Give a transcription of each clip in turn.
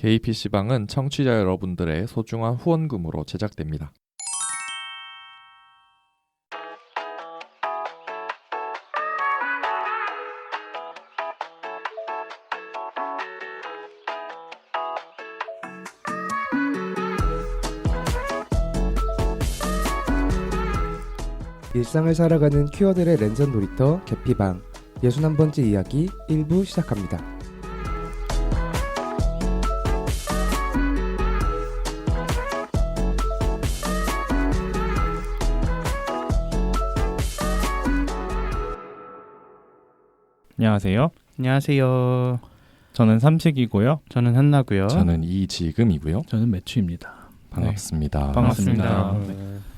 KPC방은 청취자 여러분들의 소중한 후원금으로 제작됩니다. 일상을 살아가는 큐어들의 랜선 놀이터 개피방 61번째 이야기 1부 시작합니다. 안녕하세요. 안녕하세요. 저는 삼식이고요. 저는 한나고요. 저는 이지금이고요. 저는 매추입니다. 반갑습니다. 반갑습니다.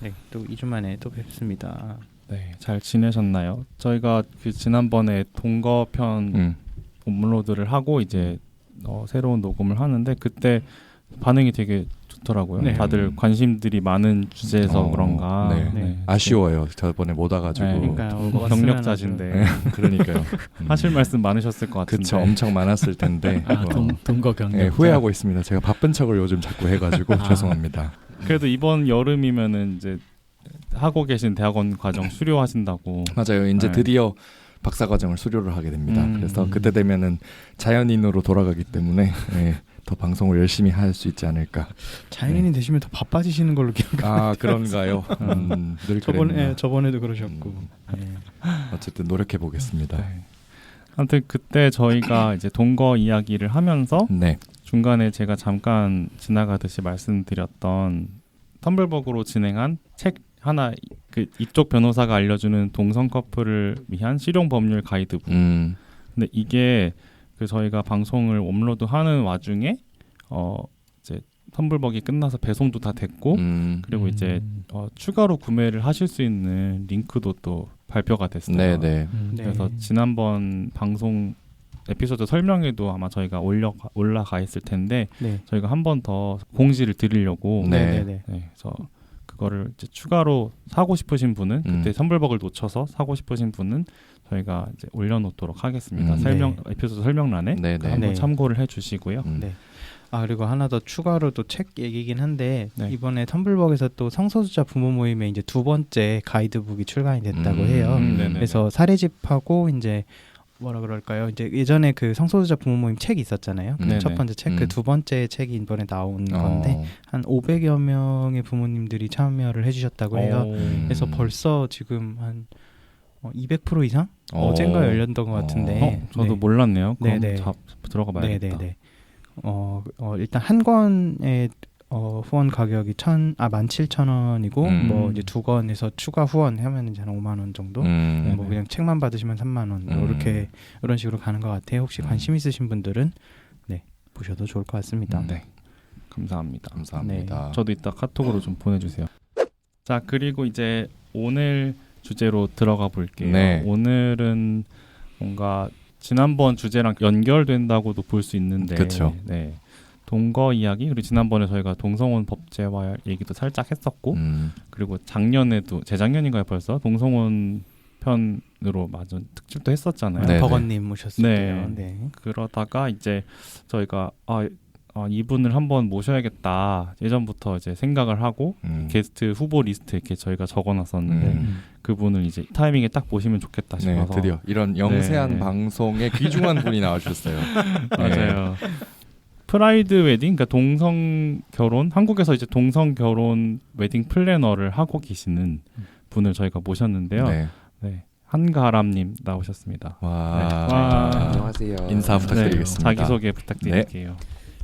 네, 또 2주 만에 또 뵙습니다. 네, 잘 지내셨나요? 저희가 그 지난번에 동거편 업로드를 하고 이제 새로운 녹음을 하는데 그때 반응이 되게 좋더라고요. 네. 다들 관심들이 많은 주제에서 그런가. 네. 아쉬워요. 저번에 못 와가지고. 네, 그러니까요. 경력자신데 그러니까요. 하실 말씀 많으셨을 것 같은데. 그쵸, 엄청 많았을 텐데. 동거 경력. 네, 후회하고 있습니다. 제가 바쁜 척을 요즘 자꾸 해가지고 죄송합니다. 그래도 이번 여름이면은 이제 하고 계신 대학원 과정 수료하신다고. 맞아요. 이제 네. 드디어 박사과정을 수료를 하게 됩니다. 그래서 그때 되면은 자연인으로 돌아가기 때문에 네, 더 방송을 열심히 할 수 있지 않을까. 자연인이 되시면 더 바빠지시는 걸로 기억합니다. 아, 그런가요? 늘 그랬네요. 저번에도 그러셨고. 네. 어쨌든 노력해 보겠습니다. 네. 아무튼 그때 저희가 이제 동거 이야기를 하면서 네. 중간에 제가 잠깐 지나가듯이 말씀드렸던 텀블벅으로 진행한 책 하나, 그 이쪽 변호사가 알려주는 동성 커플을 위한 실용 법률 가이드북. 근데 이게 그 저희가 방송을 업로드하는 와중에 이제 텀블벅이 끝나서 배송도 다 됐고 그리고 이제 추가로 구매를 하실 수 있는 링크도 또 발표가 됐어요. 네네. 그래서 지난번 방송 에피소드 설명에도 아마 저희가 올라가 있을 텐데 네. 저희가 한 번 더 공지를 드리려고 네. 네. 그래서 그거를 이제 추가로 사고 싶으신 분은 그때 텀블벅을 놓쳐서 사고 싶으신 분은 저희가 이제 올려놓도록 하겠습니다. 에피소드 설명란에 한번 네. 참고를 해주시고요. 네. 아, 그리고 하나 더 추가로 또 책 얘기긴 한데 네. 이번에 텀블벅에서 또 성소수자 부모 모임에 이제 2번째 가이드북이 출간이 됐다고 해요. 그래서 사례집하고 이제 뭐라 그럴까요? 이제 예전에 그 성소수자 부모 모임 책이 있었잖아요. 그 첫 번째 책, 그 2번째 책이 이번에 나온 건데 한 500여 명의 부모님들이 참여를 해주셨다고 해요. 그래서 벌써 지금 한 200% 이상 어젠가 열렸던 것 같은데. 저도 네. 몰랐네요. 그럼 네네. 들어가 봐야겠다. 네네네. 일단 한 권의 후원 가격이 17,000원이고 뭐 이제 2권에서 추가 후원 하면 이제 한 5만 원 정도. 뭐 그냥 책만 받으시면 3만 원. 이렇게 이런 식으로 가는 것 같아요. 혹시 관심 있으신 분들은 네, 보셔도 좋을 것 같습니다. 네. 감사합니다. 감사합니다. 저도 이따 카톡으로 좀 보내주세요. 자, 그리고 이제 오늘 주제로 들어가 볼게요. 네. 오늘은 뭔가 지난번 주제랑 연결된다고도 볼 수 있는데, 그쵸. 네. 동거 이야기, 그리고 지난번에 저희가 동성혼 법제화 얘기도 살짝 했었고, 그리고 작년에도 재작년인가요 벌써 동성혼 편으로 맞은 특집도 했었잖아요. 네. 버거님 모셨을 때요. 네. 그러다가 이제 저희가 이분을 한번 모셔야겠다 예전부터 이제 생각을 하고 게스트 후보 리스트 이렇게 저희가 적어놨었는데 그분을 이제 타이밍에 딱 모시면 좋겠다 싶어서 드디어 이런 영세한 방송에 귀중한 분이 나와주셨어요. 맞아요. 프라이드 웨딩, 그러니까 동성 결혼, 한국에서 이제 동성 결혼 웨딩 플래너를 하고 계시는 분을 저희가 모셨는데요. 네. 한가람님 나오셨습니다. 안녕하세요. 인사 부탁드리겠습니다. 자기소개 부탁드릴게요.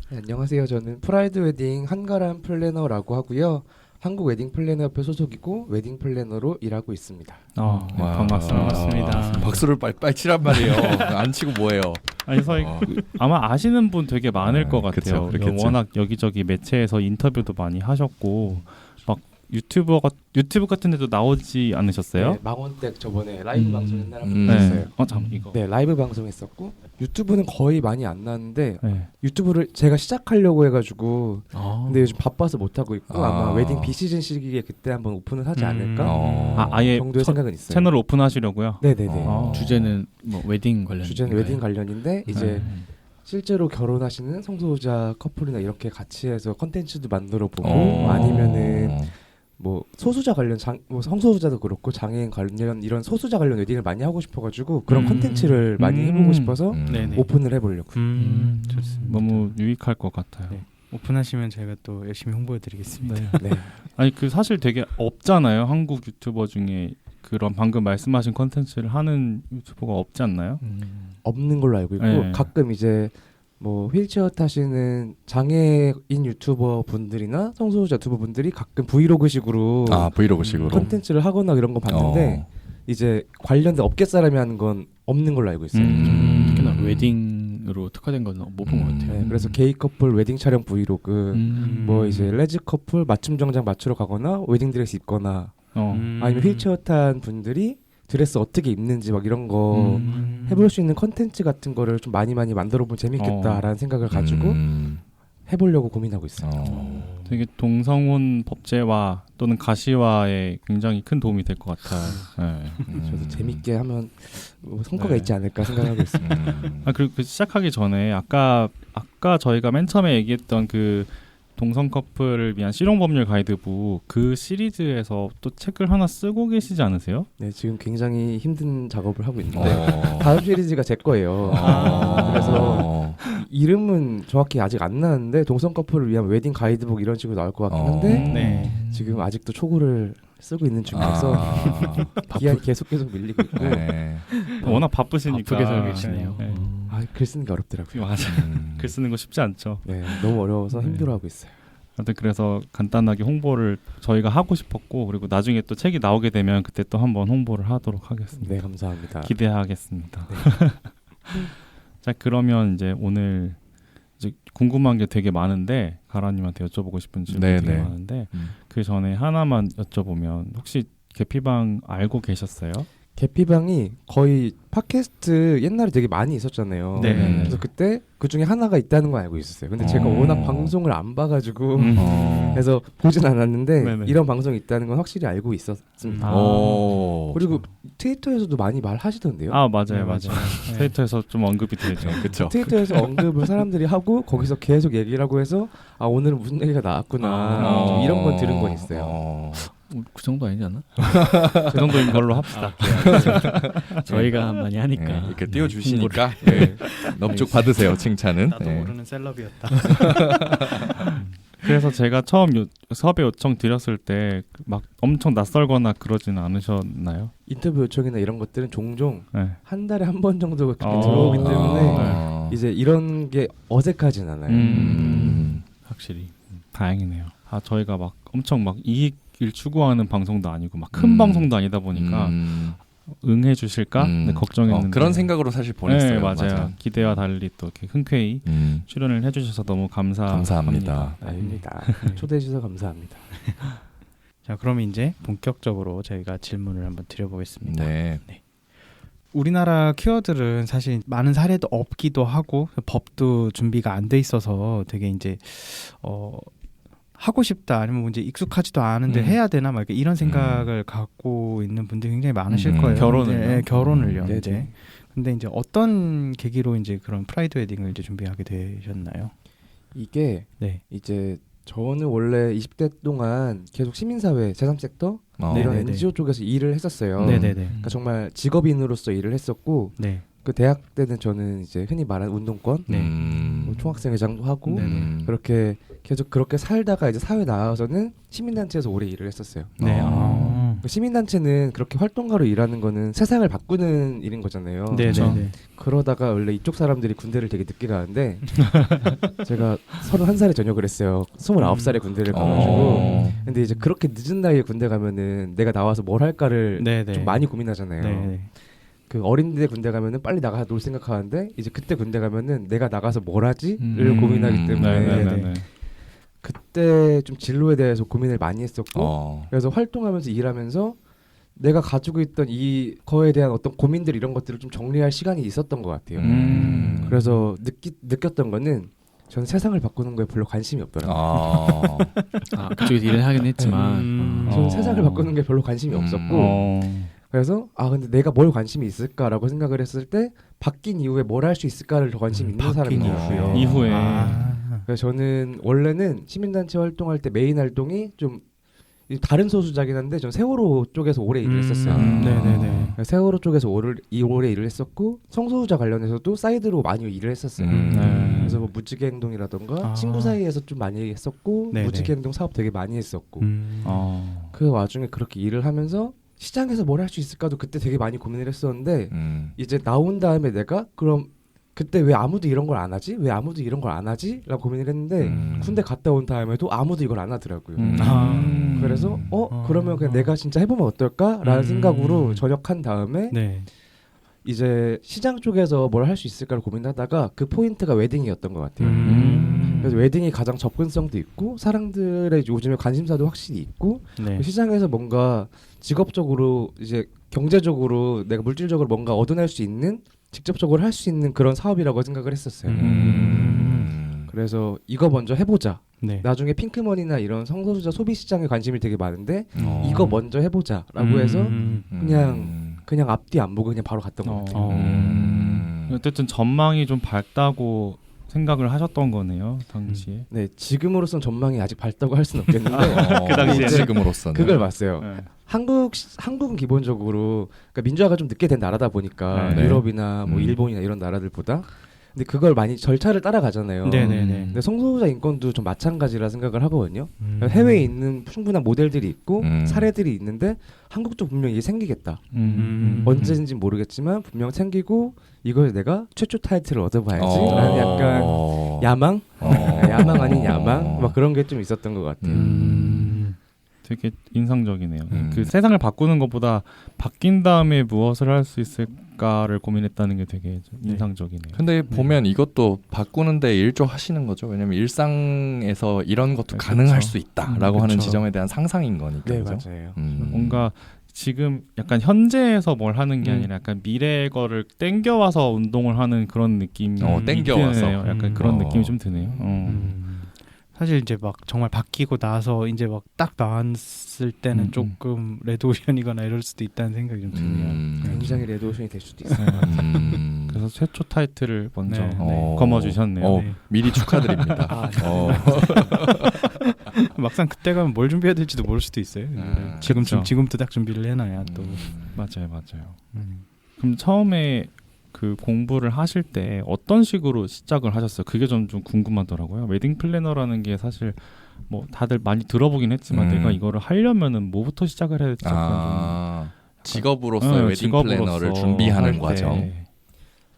네, 안녕하세요. 저는 프라이드 웨딩 한가람 플래너라고 하고요. 한국 웨딩 플래너 협회 소속이고 웨딩 플래너로 일하고 있습니다. 반갑습니다. 박수를 빨리 치란 말이에요. 안 치고 뭐해요? 아니 저희 아마 아시는 분 되게 많을 것 같아요. 그쵸. 워낙 여기저기 매체에서 인터뷰도 많이 하셨고 막 유튜브 같은 데도 나오지 않으셨어요? 네, 망원댁 저번에 라이브 방송 옛날에 네. 했어요. 이거. 네, 라이브 방송했었고 유튜브는 거의 많이 안 나왔는데 네. 유튜브를 제가 시작하려고 해가지고 근데 요즘 바빠서 못 하고 있고 아마 웨딩 비시즌 시기에 그때 한번 오픈을 하지 않을까 아예 정도의 생각은 있어요. 채널을 오픈하시려고요? 네네네. 주제는 뭐 웨딩 관련. 주제는 웨딩 관련인데 이제 실제로 결혼하시는 성소수자 커플이나 이렇게 같이 해서 컨텐츠도 만들어 보고 아니면은 뭐 소수자 관련 뭐 성소수자도 그렇고 장애인 관련 이런 소수자 관련 웨딩을 많이 하고 싶어가지고 그런 컨텐츠를 많이 해보고 싶어서 오픈을 해보려고. 좋습니다. 너무 유익할 것 같아요. 네. 오픈하시면 저희가 또 열심히 홍보해드리겠습니다. 네. 아니 그 사실 되게 없잖아요. 한국 유튜버 중에 그런 방금 말씀하신 컨텐츠를 하는 유튜버가 없지 않나요? 없는 걸로 알고 있고 네. 가끔 이제 뭐 휠체어 타시는 장애인 유튜버 분들이나 성소수자 유튜버 분들이 가끔 브이로그식으로 브이로그식으로 컨텐츠를 하거나 이런 거 봤는데 이제 관련된 업계 사람이 하는 건 없는 걸로 알고 있어요. 특히나 웨딩으로 특화된 건 못 본 것 같아요. 네, 그래서 게이 커플 웨딩 촬영 브이로그, 뭐 이제 레즈 커플 맞춤 정장 맞추러 가거나 웨딩 드레스 입거나 아니면 휠체어 탄 분들이 드레스 어떻게 입는지 막 이런 거 해볼 수 있는 컨텐츠 같은 거를 좀 많이 만들어보면 재밌겠다라는 생각을 가지고 해보려고 고민하고 있어요. 되게 동성혼 법제화 또는 가시화에 굉장히 큰 도움이 될 것 같아요. 네. 저도 재밌게 하면 뭐 성과가 있지 않을까 생각하고 있습니다. 그리고 그 시작하기 전에 아까 저희가 맨 처음에 얘기했던 그 동성 커플을 위한 실용법률 가이드북 그 시리즈에서 또 책을 하나 쓰고 계시지 않으세요? 네, 지금 굉장히 힘든 작업을 하고 있는데 다음 시리즈가 제 거예요. 그래서 이름은 정확히 아직 안 나왔는데 동성 커플을 위한 웨딩 가이드북 이런 식으로 나올 것 같긴 한데 지금 아직도 초고를 쓰고 있는 중이라서 기한이 계속 밀리고 있고 워낙 바쁘시니까 바쁘게 살고 계시네요. 글 쓰는 게 어렵더라고요. 맞아. 글 쓰는 거 쉽지 않죠. 네, 너무 어려워서 힘들어하고 있어요. 아무튼 그래서 간단하게 홍보를 저희가 하고 싶었고 그리고 나중에 또 책이 나오게 되면 그때 또 한번 홍보를 하도록 하겠습니다. 네, 감사합니다. 기대하겠습니다. 네. 자, 그러면 이제 오늘 이제 궁금한 게 되게 많은데 가라님한테 여쭤보고 싶은 질문이 되게 많은데 그 전에 하나만 여쭤보면 혹시 개피방 알고 계셨어요? 개피방이 거의 팟캐스트 옛날에 되게 많이 있었잖아요. 네. 그래서 그때 그 중에 하나가 있다는 건 알고 있었어요. 근데 제가 워낙 방송을 안 봐가지고 그래서 보진 않았는데 네네. 이런 방송이 있다는 건 확실히 알고 있었습니다. 그리고 트위터에서도 많이 말하시던데요. 맞아요. 트위터에서 좀 언급이 되죠. 그렇죠. 트위터에서 언급을 사람들이 하고 거기서 계속 얘기를 하고 해서 오늘은 무슨 얘기가 나왔구나 좀 이런 건 들은 건 있어요. 그 정도 아니지 않나? 그 정도인 걸로 합시다. 저희가 많이 하니까 이렇게 띄워주시니까 넙죽 받으세요. 칭찬은. 나도 모르는 셀럽이었다. 그래서 제가 처음 섭외 요청 드렸을 때 막 엄청 낯설거나 그러지는 않으셨나요? 인터뷰 요청이나 이런 것들은 종종 네. 한 달에 한 번 정도 그렇게 들어오기 때문에 이제 이런 게 어색하진 않아요. 확실히 다행이네요. 저희가 막 엄청 막 이익을 추구하는 방송도 아니고 막 큰 방송도 아니다 보니까 응해 주실까 걱정했는데 그런 생각으로 사실 보냈어요. 네, 맞아요. 기대와 달리 또 이렇게 흔쾌히 출연을 해주셔서 너무 감사합니다. 아닙니다. 초대해 주셔서 감사합니다. 자, 그럼 이제 본격적으로 저희가 질문을 한번 드려보겠습니다. 네. 우리나라 큐어들은 사실 많은 사례도 없기도 하고 법도 준비가 안 돼 있어서 되게 이제 하고 싶다 아니면 이제 익숙하지도 않은데 해야 되나 막 이런 생각을 갖고 있는 분들이 굉장히 많으실 거예요. 결혼을요. 이제. 근데 이제 어떤 계기로 이제 그런 프라이드 웨딩을 이제 준비하게 되셨나요? 이게 이제 저는 원래 20대 동안 계속 시민사회, 제3섹터 이런 NGO 쪽에서 일을 했었어요. 그러니까 정말 직업인으로서 일을 했었고 그 대학 때는 저는 이제 흔히 말하는 운동권, 뭐 총학생회장도 하고 그렇게 계속 그렇게 살다가 이제 사회 나와서는 시민단체에서 오래 일을 했었어요. 시민단체는 그렇게 활동가로 일하는 거는 세상을 바꾸는 일인 거잖아요. 그러다가 원래 이쪽 사람들이 군대를 되게 늦게 가는데 제가 31살에 전역을 했어요. 29살에 군대를 가가지고 근데 이제 그렇게 늦은 나이에 군대 가면은 내가 나와서 뭘 할까를 좀 많이 고민하잖아요. 그 어린데 군대 가면은 빨리 나가서 놀 생각하는데 이제 그때 군대 가면은 내가 나가서 뭘 하지를 고민하기 때문에 그때 좀 진로에 대해서 고민을 많이 했었고 그래서 활동하면서 일하면서 내가 가지고 있던 이거에 대한 어떤 고민들 이런 것들을 좀 정리할 시간이 있었던 것 같아요. 그래서 느꼈던 거는 저는 세상을 바꾸는 거에 별로 관심이 없더라고요. 그쪽에서 일을 하긴 했지만 저는 세상을 바꾸는 게 별로 관심이 없었고 그래서 근데 내가 뭘 관심이 있을까라고 생각을 했을 때 바뀐 이후에 뭘 할 수 있을까를 더 관심 있는 사람이고요. 이후에 그래서 저는 원래는 시민단체 활동할 때 메인 활동이 좀 다른 소수자긴 한데 전 세월호 쪽에서 오래 일을 했었어요. 네네네. 세월호 쪽에서 오래 일을 했었고 성소수자 관련해서도 사이드로 많이 일을 했었어요. 그래서 뭐 무지개 행동이라던가 친구 사이에서 좀 많이 했었고 네네. 무지개 행동 사업 되게 많이 했었고 어. 그 와중에 그렇게 일을 하면서 시장에서 뭘 할 수 있을까도 그때 되게 많이 고민을 했었는데 이제 나온 다음에 내가 그럼 그때 왜 아무도 이런 걸 안 하지? 왜 아무도 이런 걸 안 하지? 라고 고민을 했는데 군대 갔다 온 다음에도 아무도 이걸 안 하더라고요. 그래서 그러면 그냥 내가 진짜 해보면 어떨까? 라는 생각으로 전역한 다음에 네. 이제 시장 쪽에서 뭘 할 수 있을까를 고민하다가 그 포인트가 웨딩이었던 것 같아요. 그래서 웨딩이 가장 접근성도 있고 사람들의 요즘에 관심사도 확실히 있고 네. 시장에서 뭔가 직업적으로 이제 경제적으로 내가 물질적으로 뭔가 얻어낼 수 있는 직접적으로 할 수 있는 그런 사업이라고 생각을 했었어요. 그래서 이거 먼저 해보자. 네. 나중에 핑크머니나 이런 성소수자 소비 시장에 관심이 되게 많은데 이거 먼저 해보자라고 해서 그냥 앞뒤 안 보고 그냥 바로 갔던 것 같아요. 어쨌든 전망이 좀 밝다고 생각을 하셨던 거네요, 당시에. 네, 지금으로선 전망이 아직 밝다고 할 수는 없겠는데 그 당시에 지금으로서는 그걸 봤어요. 네. 한국은 기본적으로 그러니까 민주화가 좀 늦게 된 나라다 보니까 네. 유럽이나 뭐 일본이나 이런 나라들보다 근데 그걸 많이 절차를 따라가잖아요. 네네네. 근데 성소수자 인권도 좀 마찬가지라 생각을 하거든요. 해외에 있는 충분한 모델들이 있고 사례들이 있는데 한국도 분명 이게 생기겠다. 언제인지 모르겠지만 분명 생기고 이걸 내가 최초 타이틀을 얻어봐야지 라는 약간 야망? 야망 아닌 야망? 막 그런 게 좀 있었던 것 같아요. 되게 인상적이네요. 그 세상을 바꾸는 것보다 바뀐 다음에 무엇을 할 수 있을까를 고민했다는 게 되게 좀 인상적이네요. 근데 보면 이것도 바꾸는데 일조하시는 거죠. 왜냐면 일상에서 이런 것도 가능할 수 있다라고 하는 지점에 대한 상상인 거니까. 네, 그죠? 맞아요. 뭔가 지금 약간 현재에서 뭘 하는 게 아니라 약간 미래의 거를 땡겨와서 운동을 하는 그런 느낌이 땡겨와서. 드네요. 약간 그런 느낌이 좀 드네요. 사실 이제 막 정말 바뀌고 나서 이제 막 딱 나왔을 때는 조금 레드오션이거나 이럴 수도 있다는 생각이 좀 드네요. 굉장히 레드오션이 될 수도 있어요. 그래서 최초 타이틀을 먼저 네. 거머쥐셨네요. 네. 미리 축하드립니다. 막상 그때 가면 뭘 준비해야 될지도 모를 수도 있어요. 지금부터 딱 준비를 해놔야 또. 맞아요. 그럼 처음에 그 공부를 하실 때 어떤 식으로 시작을 하셨어요? 그게 좀 궁금하더라고요. 웨딩 플래너라는 게 사실 뭐 다들 많이 들어보긴 했지만 내가 이거를 하려면은 뭐부터 시작을 해야 될지 직업으로서 웨딩 플래너를 준비하는 과정.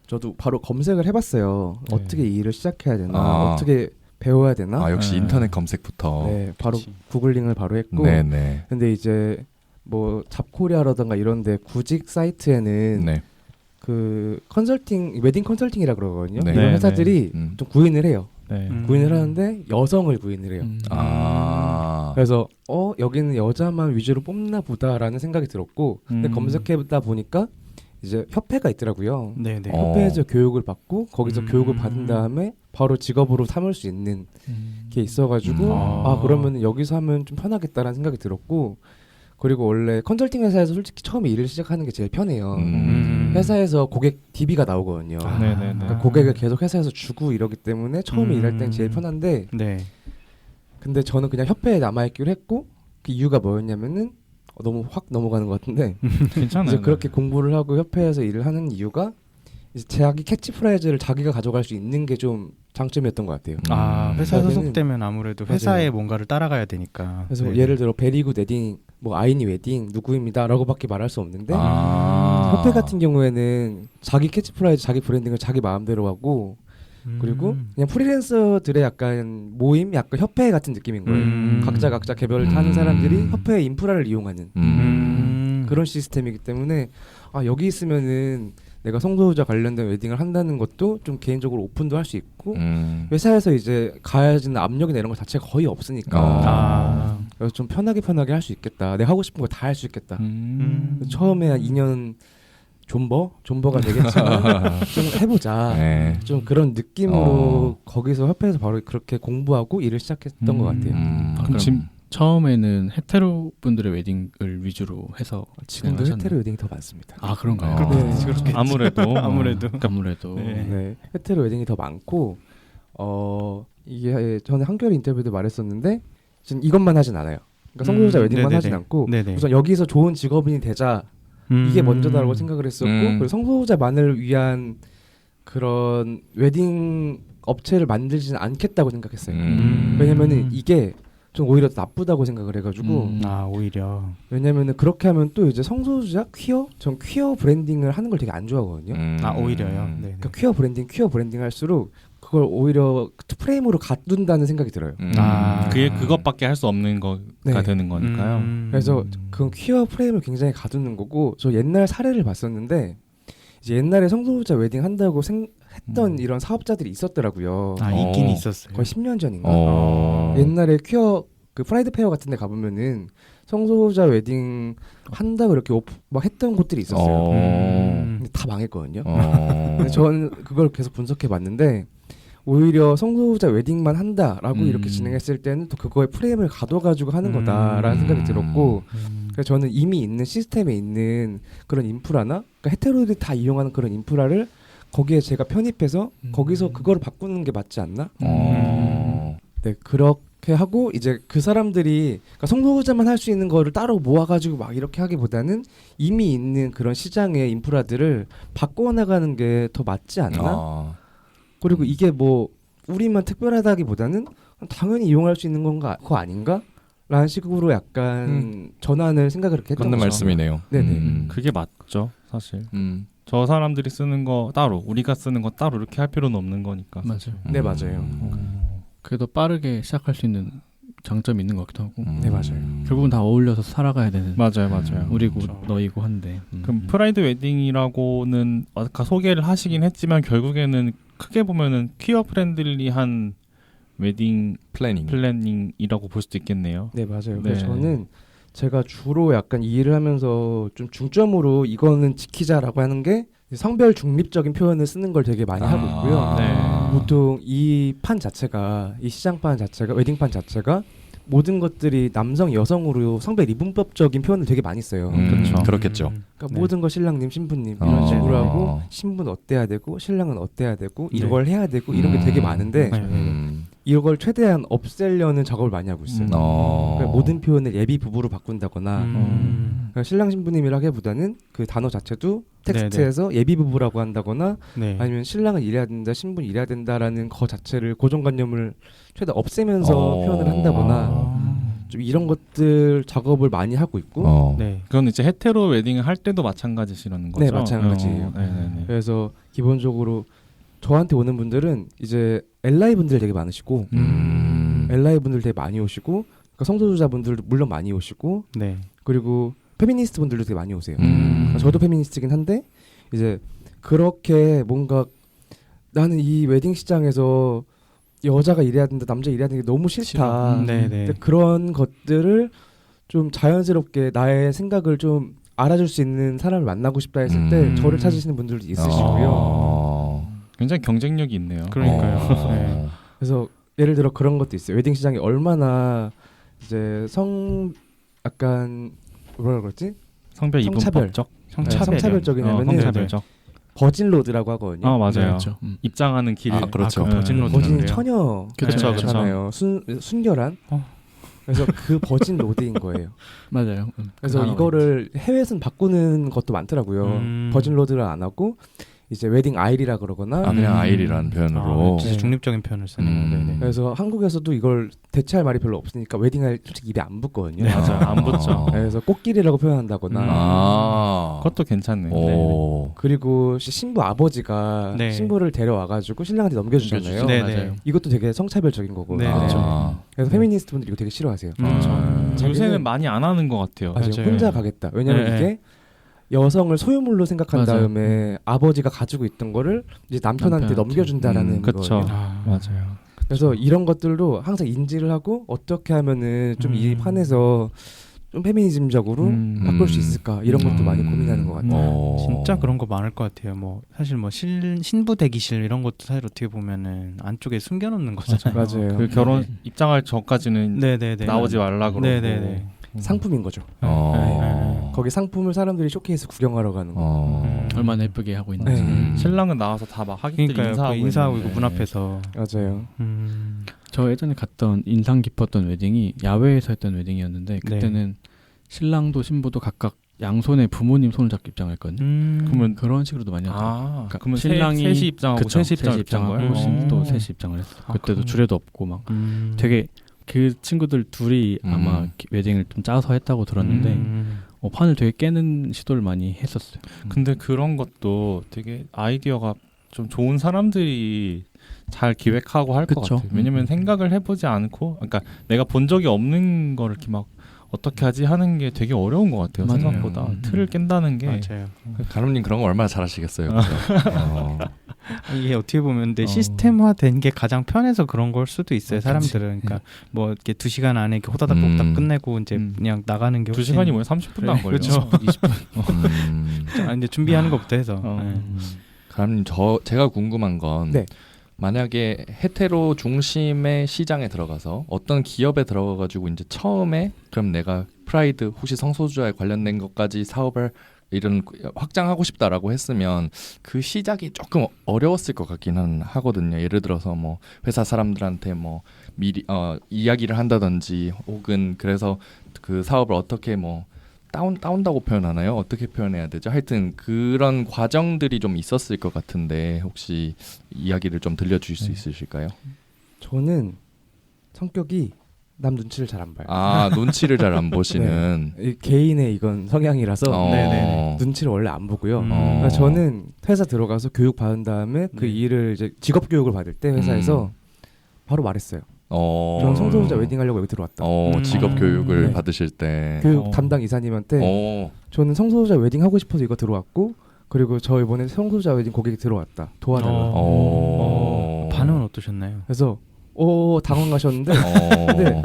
저도 바로 검색을 해봤어요. 어떻게 이 일을 시작해야 되나, 어떻게 배워야 되나. 역시 인터넷 검색부터. 네, 바로 구글링을 바로 했고. 네네. 근데 이제 뭐 잡코리아라든가 이런데 구직 사이트에는 그 컨설팅, 웨딩 컨설팅이라 그러거든요. 이런 회사들이 좀 구인을 해요. 구인을 하는데 여성을 구인을 해요. 그래서 여기는 여자만 위주로 뽑나 보다라는 생각이 들었고 근데 검색해보다 보니까 이제 협회가 있더라고요. 협회에서 교육을 받고 거기서 교육을 받은 다음에 바로 직업으로 삼을 수 있는 게 있어가지고 그러면 여기서 하면 좀 편하겠다라는 생각이 들었고 그리고 원래 컨설팅 회사에서 솔직히 처음에 일을 시작하는 게 제일 편해요. 회사에서 고객 DB가 나오거든요. 그러니까 고객을 계속 회사에서 주고 이러기 때문에 처음에 일할 땐 제일 편한데 근데 저는 그냥 협회에 남아있기로 했고 그 이유가 뭐였냐면은 너무 확 넘어가는 것 같은데 괜찮아요. 이제 그렇게 공부를 하고 협회에서 일을 하는 이유가 이제 자기 캐치프라이즈를 자기가 가져갈 수 있는 게 좀 장점이었던 것 같아요. 회사에 소속되면 아무래도 회사의 뭔가를 따라가야 되니까. 그래서 예를 들어 베리굿 웨딩, 뭐 아이니 웨딩 누구입니다라고밖에 말할 수 없는데 협회 같은 경우에는 자기 캐치프라이즈, 자기 브랜딩을 자기 마음대로 하고 그리고 그냥 프리랜서들의 약간 모임, 약간 협회 같은 느낌인 거예요. 각자 개별 하는 사람들이 협회의 인프라를 이용하는 그런 시스템이기 때문에 여기 있으면은 내가 성소수자 관련된 웨딩을 한다는 것도 좀 개인적으로 오픈도 할 수 있고 회사에서 이제 가야지는 압력이나 이런 거 자체가 거의 없으니까 그래서 좀 편하게 할 수 있겠다. 내가 하고 싶은 거 다 할 수 있겠다. 처음에 한 2년 존버가 되겠지만 좀 해보자. 좀 그런 느낌으로 거기서 협회에서 바로 그렇게 공부하고 일을 시작했던 것 같아요. 그럼 처음에는 헤테로 분들의 웨딩을 위주로 해서 지금도 진행하셨나요? 헤테로 웨딩이 더 많습니다. 아 그런가요? 네. 아무래도 아무래도 네, 헤테로 웨딩이 더 많고 이게 전에 한겨레 인터뷰도 말했었는데 지금 이것만 하진 않아요. 그러니까 성소수자 웨딩만 네네네. 하진 않고 네네. 우선 여기서 좋은 직업인이 되자 이게 먼저다라고 생각을 했었고 그리고 성소수자만을 위한 그런 웨딩 업체를 만들지는 않겠다고 생각했어요. 왜냐면은 이게 좀 오히려 나쁘다고 생각을 해가지고 오히려 왜냐면은 그렇게 하면 또 이제 성소수자 퀴어 전 퀴어 브랜딩을 하는 걸 되게 안 좋아하거든요. 오히려요. 네. 그러니까 퀴어 브랜딩 할수록 그걸 오히려 프레임으로 가둔다는 생각이 들어요. 그게 그것밖에 할 수 없는 거가 네. 되는 거니까요. 그래서 그 퀴어 프레임을 굉장히 가두는 거고 저 옛날 사례를 봤었는데 이제 옛날에 성소수자 웨딩 한다고 했던 이런 사업자들이 있었더라고요. 있긴 있었어요. 거의 10년 전인가. 옛날에 퀴어 그 프라이드 페어 같은 데 가보면은 성소수자 웨딩 한다고 이렇게 막 했던 곳들이 있었어요. 근데 다 망했거든요. 근데 저는 그걸 계속 분석해 봤는데 오히려 성소수자 웨딩만 한다라고 이렇게 진행했을 때는 또 그거에 프레임을 가둬가지고 하는 거다라는 생각이 들었고 그래서 저는 이미 있는 시스템에 있는 그런 인프라나 그러니까 헤테로들이 다 이용하는 그런 인프라를 거기에 제가 편입해서 거기서 그거를 바꾸는 게 맞지 않나? 네, 그렇게 하고 이제 그 사람들이 그러니까 성소수자만 할 수 있는 거를 따로 모아가지고 막 이렇게 하기보다는 이미 있는 그런 시장의 인프라들을 바꿔나가는 게 더 맞지 않나? 그리고 이게 뭐 우리만 특별하다기보다는 당연히 이용할 수 있는 건가 그거 아닌가? 라는 식으로 약간 전환을 생각을 그렇게 했던 맞는 거죠. 말씀이네요. 네네. 그게 맞죠, 사실. 저 사람들이 쓰는 거 따로, 우리가 쓰는 거 따로 이렇게 할 필요는 없는 거니까. 맞아요. 네 맞아요. 그래도 빠르게 시작할 수 있는 장점이 있는 것 같기도 하고. 네 맞아요. 결국은 다 어울려서 살아가야 되는. 맞아요. 우리고 그렇죠. 너이고 한데. 그럼 프라이드 웨딩이라고는 아까 소개를 하시긴 했지만 결국에는 크게 보면은 퀴어 프렌들리한 웨딩 플래닝이라고 볼 수도 있겠네요. 네 맞아요. 네. 그래서 저는 제가 주로 약간 이 일을 하면서 좀 중점으로 이거는 지키자라고 하는 게 성별 중립적인 표현을 쓰는 걸 되게 많이 하고 있고요. 네. 보통 이 판 자체가 이 시장판 자체가 웨딩판 자체가 모든 것들이 남성 여성으로 성별 이분법적인 표현을 되게 많이 써요. 그렇죠. 그렇겠죠. 그러니까 네. 모든 거 신랑님 신부님 이런 식으로 하고 신부는 어때야 되고 신랑은 어때야 되고 이걸 해야 되고 이런 게 되게 많은데 이걸 최대한 없애려는 작업을 많이 하고 있어요. 그러니까 모든 표현을 예비 부부로 바꾼다거나 그러니까 신랑 신부님이라기보다는 그 단어 자체도 텍스트에서 예비 부부라고 한다거나 네. 아니면 신랑은 이래야 된다 신부는 이래야 된다라는 거 자체를 고정관념을 최대한 없애면서 표현을 한다거나 좀 이런 것들 작업을 많이 하고 있고 네. 그건 이제 헤테로 웨딩을 할 때도 마찬가지시라는 거죠. 네, 마찬가지예요. 네네네. 그래서 기본적으로 저한테 오는 분들은 이제 LI 분들 되게 많으시고 LI 분들 되게 많이 오시고 그러니까 성소수자 분들도 물론 많이 오시고 네. 그리고 페미니스트 분들도 되게 많이 오세요. 그러니까 저도 페미니스트긴 한데 이제 그렇게 뭔가 나는 이 웨딩 시장에서 여자가 이래야 된다 남자 이래야 되는 게 너무 싫다. 네네. 근데 그런 것들을 좀 자연스럽게 나의 생각을 좀 알아줄 수 있는 사람을 만나고 싶다 했을 때 저를 찾으시는 분들도 있으시고요. 굉장히 경쟁력이 있네요. 그러니까요. 네. 그래서 예를 들어 그런 것도 있어요. 웨딩 시장이 얼마나 이제 약간 뭐라 그러지? 성별 성차별. 이분법적, 성차별적이냐면은 성차별적. 버진 로드라고 하거든요. 아 맞아요. 그렇죠. 입장하는 길. 그렇죠. 버진 로드. 버진 처녀 그쵸, 잖아요. 순결한. 그래서 그 버진 로드인 거예요. 맞아요. 그래서 이거를 해외에서는 바꾸는 것도 많더라고요. 버진 로드를 안 하고 이제 웨딩 아일이라 그러거나 그냥 아일이라는 표현으로. 진짜 중립적인 표현을 쓰네요. 네네. 그래서 한국에서도 이걸 대체할 말이 별로 없으니까 웨딩 아일 솔직히 입에 안 붙거든요. 네, 맞아요. 안 붙죠. 그래서 꽃길이라고 표현한다거나 그것도 괜찮네요. 오. 그리고 신부 아버지가 네. 신부를 데려와가지고 신랑한테 넘겨주잖아요. 네네. 이것도 되게 성차별적인 거고. 네, 그렇죠. 그래서 페미니스트 분들이 이거 되게 싫어하세요. 요새는 많이 안 하는 것 같아요. 맞아요. 맞아요. 혼자 가겠다. 왜냐면 네. 이게 여성을 소유물로 생각한 맞아요. 다음에 아버지가 가지고 있던 거를 이제 남편한테 넘겨준다라는 그쵸. 거예요. 맞아요. 그래서 이런 것들도 항상 인지를 하고 어떻게 하면은 좀 이 판에서 좀 페미니즘적으로 바꿀 수 있을까 이런 것도 많이 고민하는 것 같아요. 진짜 그런 거 많을 것 같아요. 뭐 사실 뭐 신부 대기실 이런 것도 사실 어떻게 보면은 안쪽에 숨겨놓는 거잖아요. 맞아요. 그 결혼 입장할 전까지는 네네네. 나오지 말라 그러고 네네네. 상품인 거죠. 거기 상품을 사람들이 쇼케이스 구경하러 가는 거. 얼마나 예쁘게 하고 있는지. 신랑은 나와서 다 막 하객들이 그러니까요. 인사하고 있고 문 앞에서. 맞아요. 저 예전에 갔던 인상 깊었던 웨딩이 야외에서 했던 웨딩이었는데 그때는 신랑도 신부도 각각 양손에 부모님 손을 잡고 입장했거든요. 그러면 그런 식으로도 많이 하더라고요. 그러니까 그러면 신랑이 셋이 입장하고 셋이 입장한 거예요? 또 셋이 입장을 했어요. 그때도 주례도 없고 막 되게 그 친구들 둘이 아마 웨딩을 좀 짜서 했다고 들었는데 판을 되게 깨는 시도를 많이 했었어요. 근데 그런 것도 되게 아이디어가 좀 좋은 사람들이 잘 기획하고 할 것 같아요. 왜냐면 생각을 해보지 않고, 그러니까 내가 본 적이 없는 걸 이렇게 막 어떻게 하지 하는 게 되게 어려운 것 같아요. 맞아요. 생각보다 틀을 깬다는 게. 맞아요. 가람님 그런 거 얼마나 잘하시겠어요. 이게 어떻게 보면 근데 시스템화된 게 가장 편해서 그런 걸 수도 있어요. 사람들은 그러니까 뭐 이렇게 2시간 안에 이렇게 호다닥 호다닥 끝내고 이제 그냥 나가는 게 2시간이 뭐예요? 30분도 안 걸려. 그렇죠. 20분. 이제 준비하는 것부터 해서. 가람님 제가 궁금한 건 만약에 헤테로 중심의 시장에 들어가서 어떤 기업에 들어가가지고 이제 처음에 그럼 내가 프라이드 혹시 성소수자에 관련된 것까지 사업을 이런 확장하고 싶다라고 했으면 그 시작이 조금 어려웠을 것 같기는 하거든요. 예를 들어서 뭐 회사 사람들한테 뭐 미리 이야기를 한다든지 혹은 그래서 그 사업을 어떻게 뭐 따온다고 표현하나요? 어떻게 표현해야 되죠? 하여튼 그런 과정들이 좀 있었을 것 같은데 혹시 이야기를 좀 들려주실 수 있으실까요? 저는 성격이 남 눈치를 잘 안 봐요. 눈치를 잘 안 보시는 개인의 이건 성향이라서 눈치를 원래 안 보고요. 그러니까 저는 회사 들어가서 교육 받은 다음에 그 일을 이제 직업 교육을 받을 때 회사에서 바로 말했어요. 저는 성소수자 웨딩하려고 여기 들어왔다. 직업 교육을 받으실 때 교육 담당 이사님한테 저는 성소수자 웨딩 하고 싶어서 이거 들어왔고 그리고 저 이번에 성소수자 웨딩 고객이 들어왔다. 도와달라. 반응은 어떠셨나요? 그래서 당황하셨는데 근데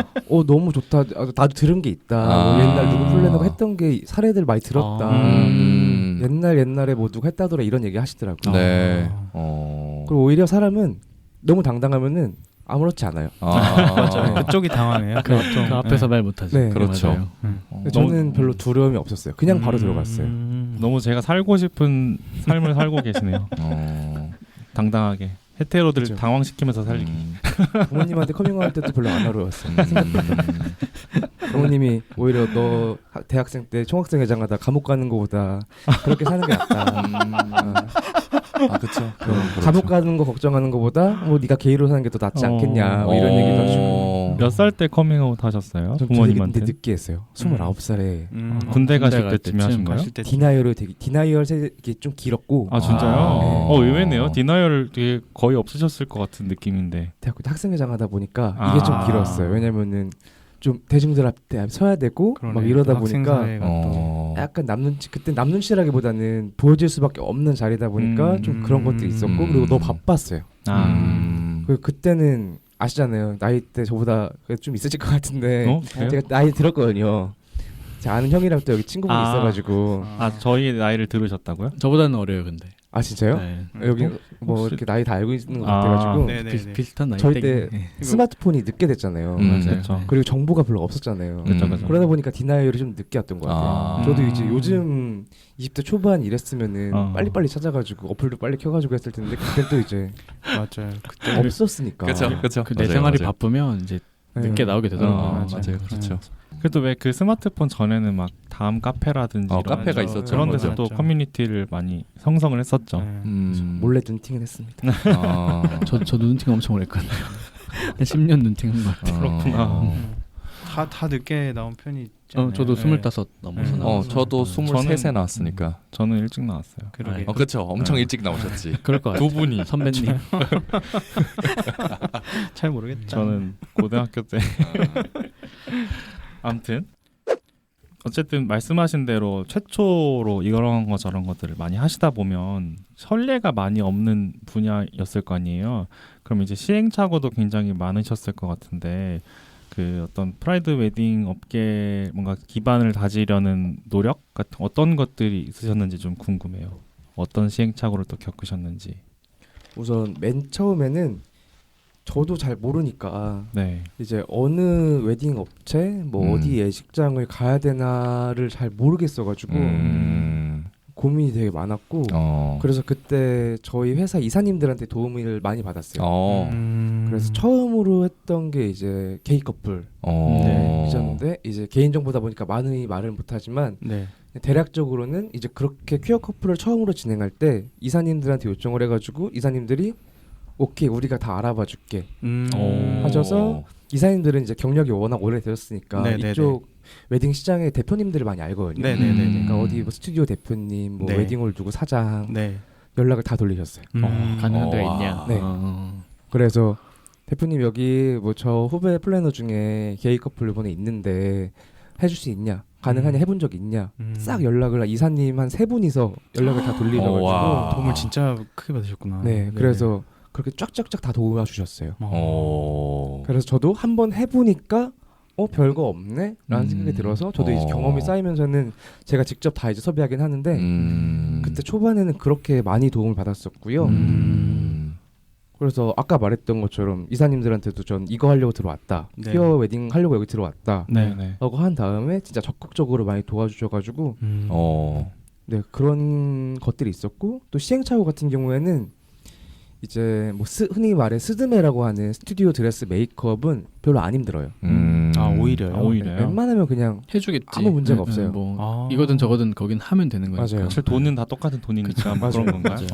너무 좋다. 나도 들은 게 있다. 뭐 옛날 누구 플래너가 했던 게 사례들 많이 들었다. 옛날에 뭐 누가 했다더라 이런 얘기 하시더라고요. 그리고 오히려 사람은 너무 당당하면은 아무렇지 않아요. 맞아요. 그쪽이 당황해요. 그 앞에서 말 못하지. 네. 그렇죠. 저는 별로 두려움이 없었어요. 그냥 바로 들어갔어요. 너무 제가 살고 싶은 삶을 살고 계시네요. 당당하게. 헤테로들 그렇죠. 당황시키면서 살리기. 부모님한테 커밍아웃 때도 별로 안 어려웠어요. 부모님이 오히려 너 대학생 때 총학생 회장하다 감옥 가는 거보다 그렇게 사는 게 낫다. 그렇죠. 감옥 가는 거 걱정하는 거보다 뭐 네가 게이로 사는 게 더 낫지 않겠냐 뭐 이런 얘기도 하시고. 몇 살 때 커밍아웃 하셨어요? 부모님한테? 되게 늦게 했어요. 29살에 군대 가실 때쯤에 하신 거예요? 디나이얼 되게 좀 길었고. 진짜요? 의외네요. 디나이얼 되게 거의 없으셨을 것 같은 느낌인데. 대학교 때 학생회장 하다 보니까 이게 좀 길었어요. 왜냐면은 좀 대중들 앞에 서야 되고 막 이러다 보니까 약간 그때 남 눈치라기보다는 보여질 수밖에 없는 자리다 보니까 좀 그런 것도 있었고 그리고 너무 바빴어요. 그리고 그때는 아시잖아요. 나이 때 저보다 좀 있으실 것 같은데 제가 나이 들었거든요. 제 아는 형이랑 또 여기 친구분이 있어가지고. 저희 나이를 들으셨다고요? 저보다는 어려요, 근데. 진짜요? 네. 여기 뭐 이렇게 나이 다 알고 있는 것 같아가지고. 비슷한 나이. 저희 때 스마트폰이 늦게 됐잖아요. 맞아요. 그리고 정보가 별로 없었잖아요. 그러다 보니까 디나이얼이 좀 늦게 왔던 것 같아요. 저도 이제 요즘 20대 초반 이랬으면은 빨리빨리 찾아가지고 어플도 빨리 켜가지고 했을 텐데 그때 또 이제 맞아요. 그때 없었으니까. 그렇죠. 내 생활이 바쁘면 이제 늦게 나오게 되더라고요. 맞아요. 그렇죠. 그래도 왜 그 스마트폰 전에는 막 다음 카페라든지 카페가 있었죠. 그런 데서 또 커뮤니티를 많이 형성을 했었죠. 몰래 눈팅을 했습니다. 저 눈팅 엄청 오래 했거든요. 한 10년 눈팅한 것 같아요. 그렇구나. 다 늦게 나온 편이 있잖아요. 저도 25 넘어서 나왔어요. 저도 23세 나왔으니까. 저는 일찍 나왔어요. 그렇죠. 엄청 일찍 나오셨지. 그럴 것 같아요. 두 분이. 선배님. 잘 모르겠죠. 저는 고등학교 때. 아무튼 어쨌든 말씀하신 대로 최초로 이런 거 저런 것들을 많이 하시다 보면 선례가 많이 없는 분야였을 거 아니에요. 그럼 이제 시행착오도 굉장히 많으셨을 것 같은데 그 어떤 프라이드 웨딩 업계 뭔가 기반을 다지려는 노력 같은 어떤 것들이 있으셨는지 좀 궁금해요. 어떤 시행착오를 또 겪으셨는지. 우선 맨 처음에는 저도 잘 모르니까 네. 이제 어느 웨딩 업체 뭐 어디 예식장을 가야 되나를 잘 모르겠어가지고 고민이 되게 많았고 그래서 그때 저희 회사 이사님들한테 도움을 많이 받았어요. 그래서 처음으로 했던 게 이제 게이 커플 이셨는데 이제 개인정보다 보니까 많이 말을 못하지만 대략적으로는 이제 그렇게 퀴어 커플을 처음으로 진행할 때 이사님들한테 요청을 해가지고 이사님들이 오케이 우리가 다 알아봐 줄게 하셔서 이사님들은 이제 경력이 워낙 오래되셨으니까 이쪽 웨딩 시장의 대표님들을 많이 알거든요. 그러니까 어디 뭐 스튜디오 대표님, 뭐 웨딩홀 누구 사장 연락을 다 돌리셨어요. 가능한 데가 있냐? 네. 그래서 대표님 여기 뭐 저 후배 플래너 중에 게이 커플 이번에 있는데 해줄 수 있냐? 가능하냐? 해본 적 있냐? 싹 연락을 이사님 한 3분이서 연락을 다 돌리셔가지고 도움을 진짜 크게 받으셨구나. 네, 그래서 그렇게 쫙쫙쫙 다 도와주셨어요. 그래서 저도 한번 해보니까 별거 없네? 라는 생각이 들어서 저도 이제 경험이 쌓이면서는 제가 직접 다 이제 섭외하긴 하는데 그때 초반에는 그렇게 많이 도움을 받았었고요. 그래서 아까 말했던 것처럼 이사님들한테도 전 이거 하려고 들어왔다. 퀴어 웨딩 하려고 여기 들어왔다. 라고 한 다음에 진짜 적극적으로 많이 도와주셔가지고 네, 그런 것들이 있었고 또 시행착오 같은 경우에는 이제 뭐 흔히 말해 스드메라고 하는 스튜디오 드레스 메이크업은 별로 안 힘들어요. 오히려요. 오히려요. 웬만하면 그냥 해주겠지. 아무 문제가 없어요. 뭐 이거든 저거든 거긴 하면 되는 거니까. 맞아요. 사실 돈은 다 똑같은 돈이니까 뭐 그런 건가요?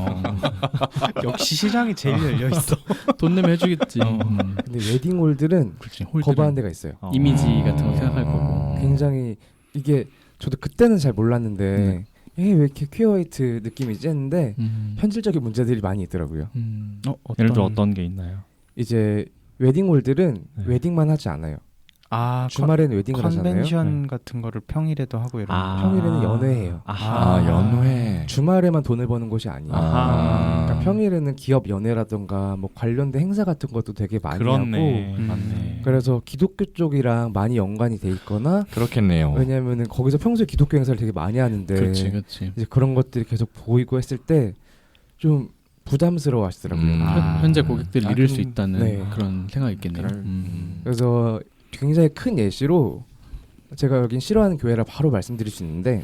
역시 시장이 제일 열려 있어. 돈 내면 해주겠지. 근데 웨딩홀들은 거부하는 데가 있어요. 이미지 같은 거 생각할 거고. 굉장히 이게 저도 그때는 잘 몰랐는데 왜 이렇게 퀴어웨이트 느낌이지 했는데 현실적인 문제들이 많이 있더라고요. 예를 들어 어떤 게 있나요? 이제 웨딩홀들은 웨딩만 하지 않아요. 주말에는 웨딩을 하잖아요. 컨벤션 같은 거를 평일에도 하고 이런 평일에는 연회해요. 연회. 주말에만 돈을 버는 곳이 아니에요. 그러니까 평일에는 기업 연회라던가 뭐 관련된 행사 같은 것도 되게 많이 하고 맞네. 그래서 기독교 쪽이랑 많이 연관이 돼 있거나 그렇겠네요. 왜냐면은 거기서 평소에 기독교 행사를 되게 많이 하는데 그렇지. 이제 그런 것들이 계속 보이고 했을 때 좀 부담스러워 하시더라고요. 현재 고객들을 잃을 수 있다는 그런 생각이 있겠네요. 그래서 굉장히 큰 예시로 제가 여긴 싫어하는 교회라 바로 말씀드릴 수 있는데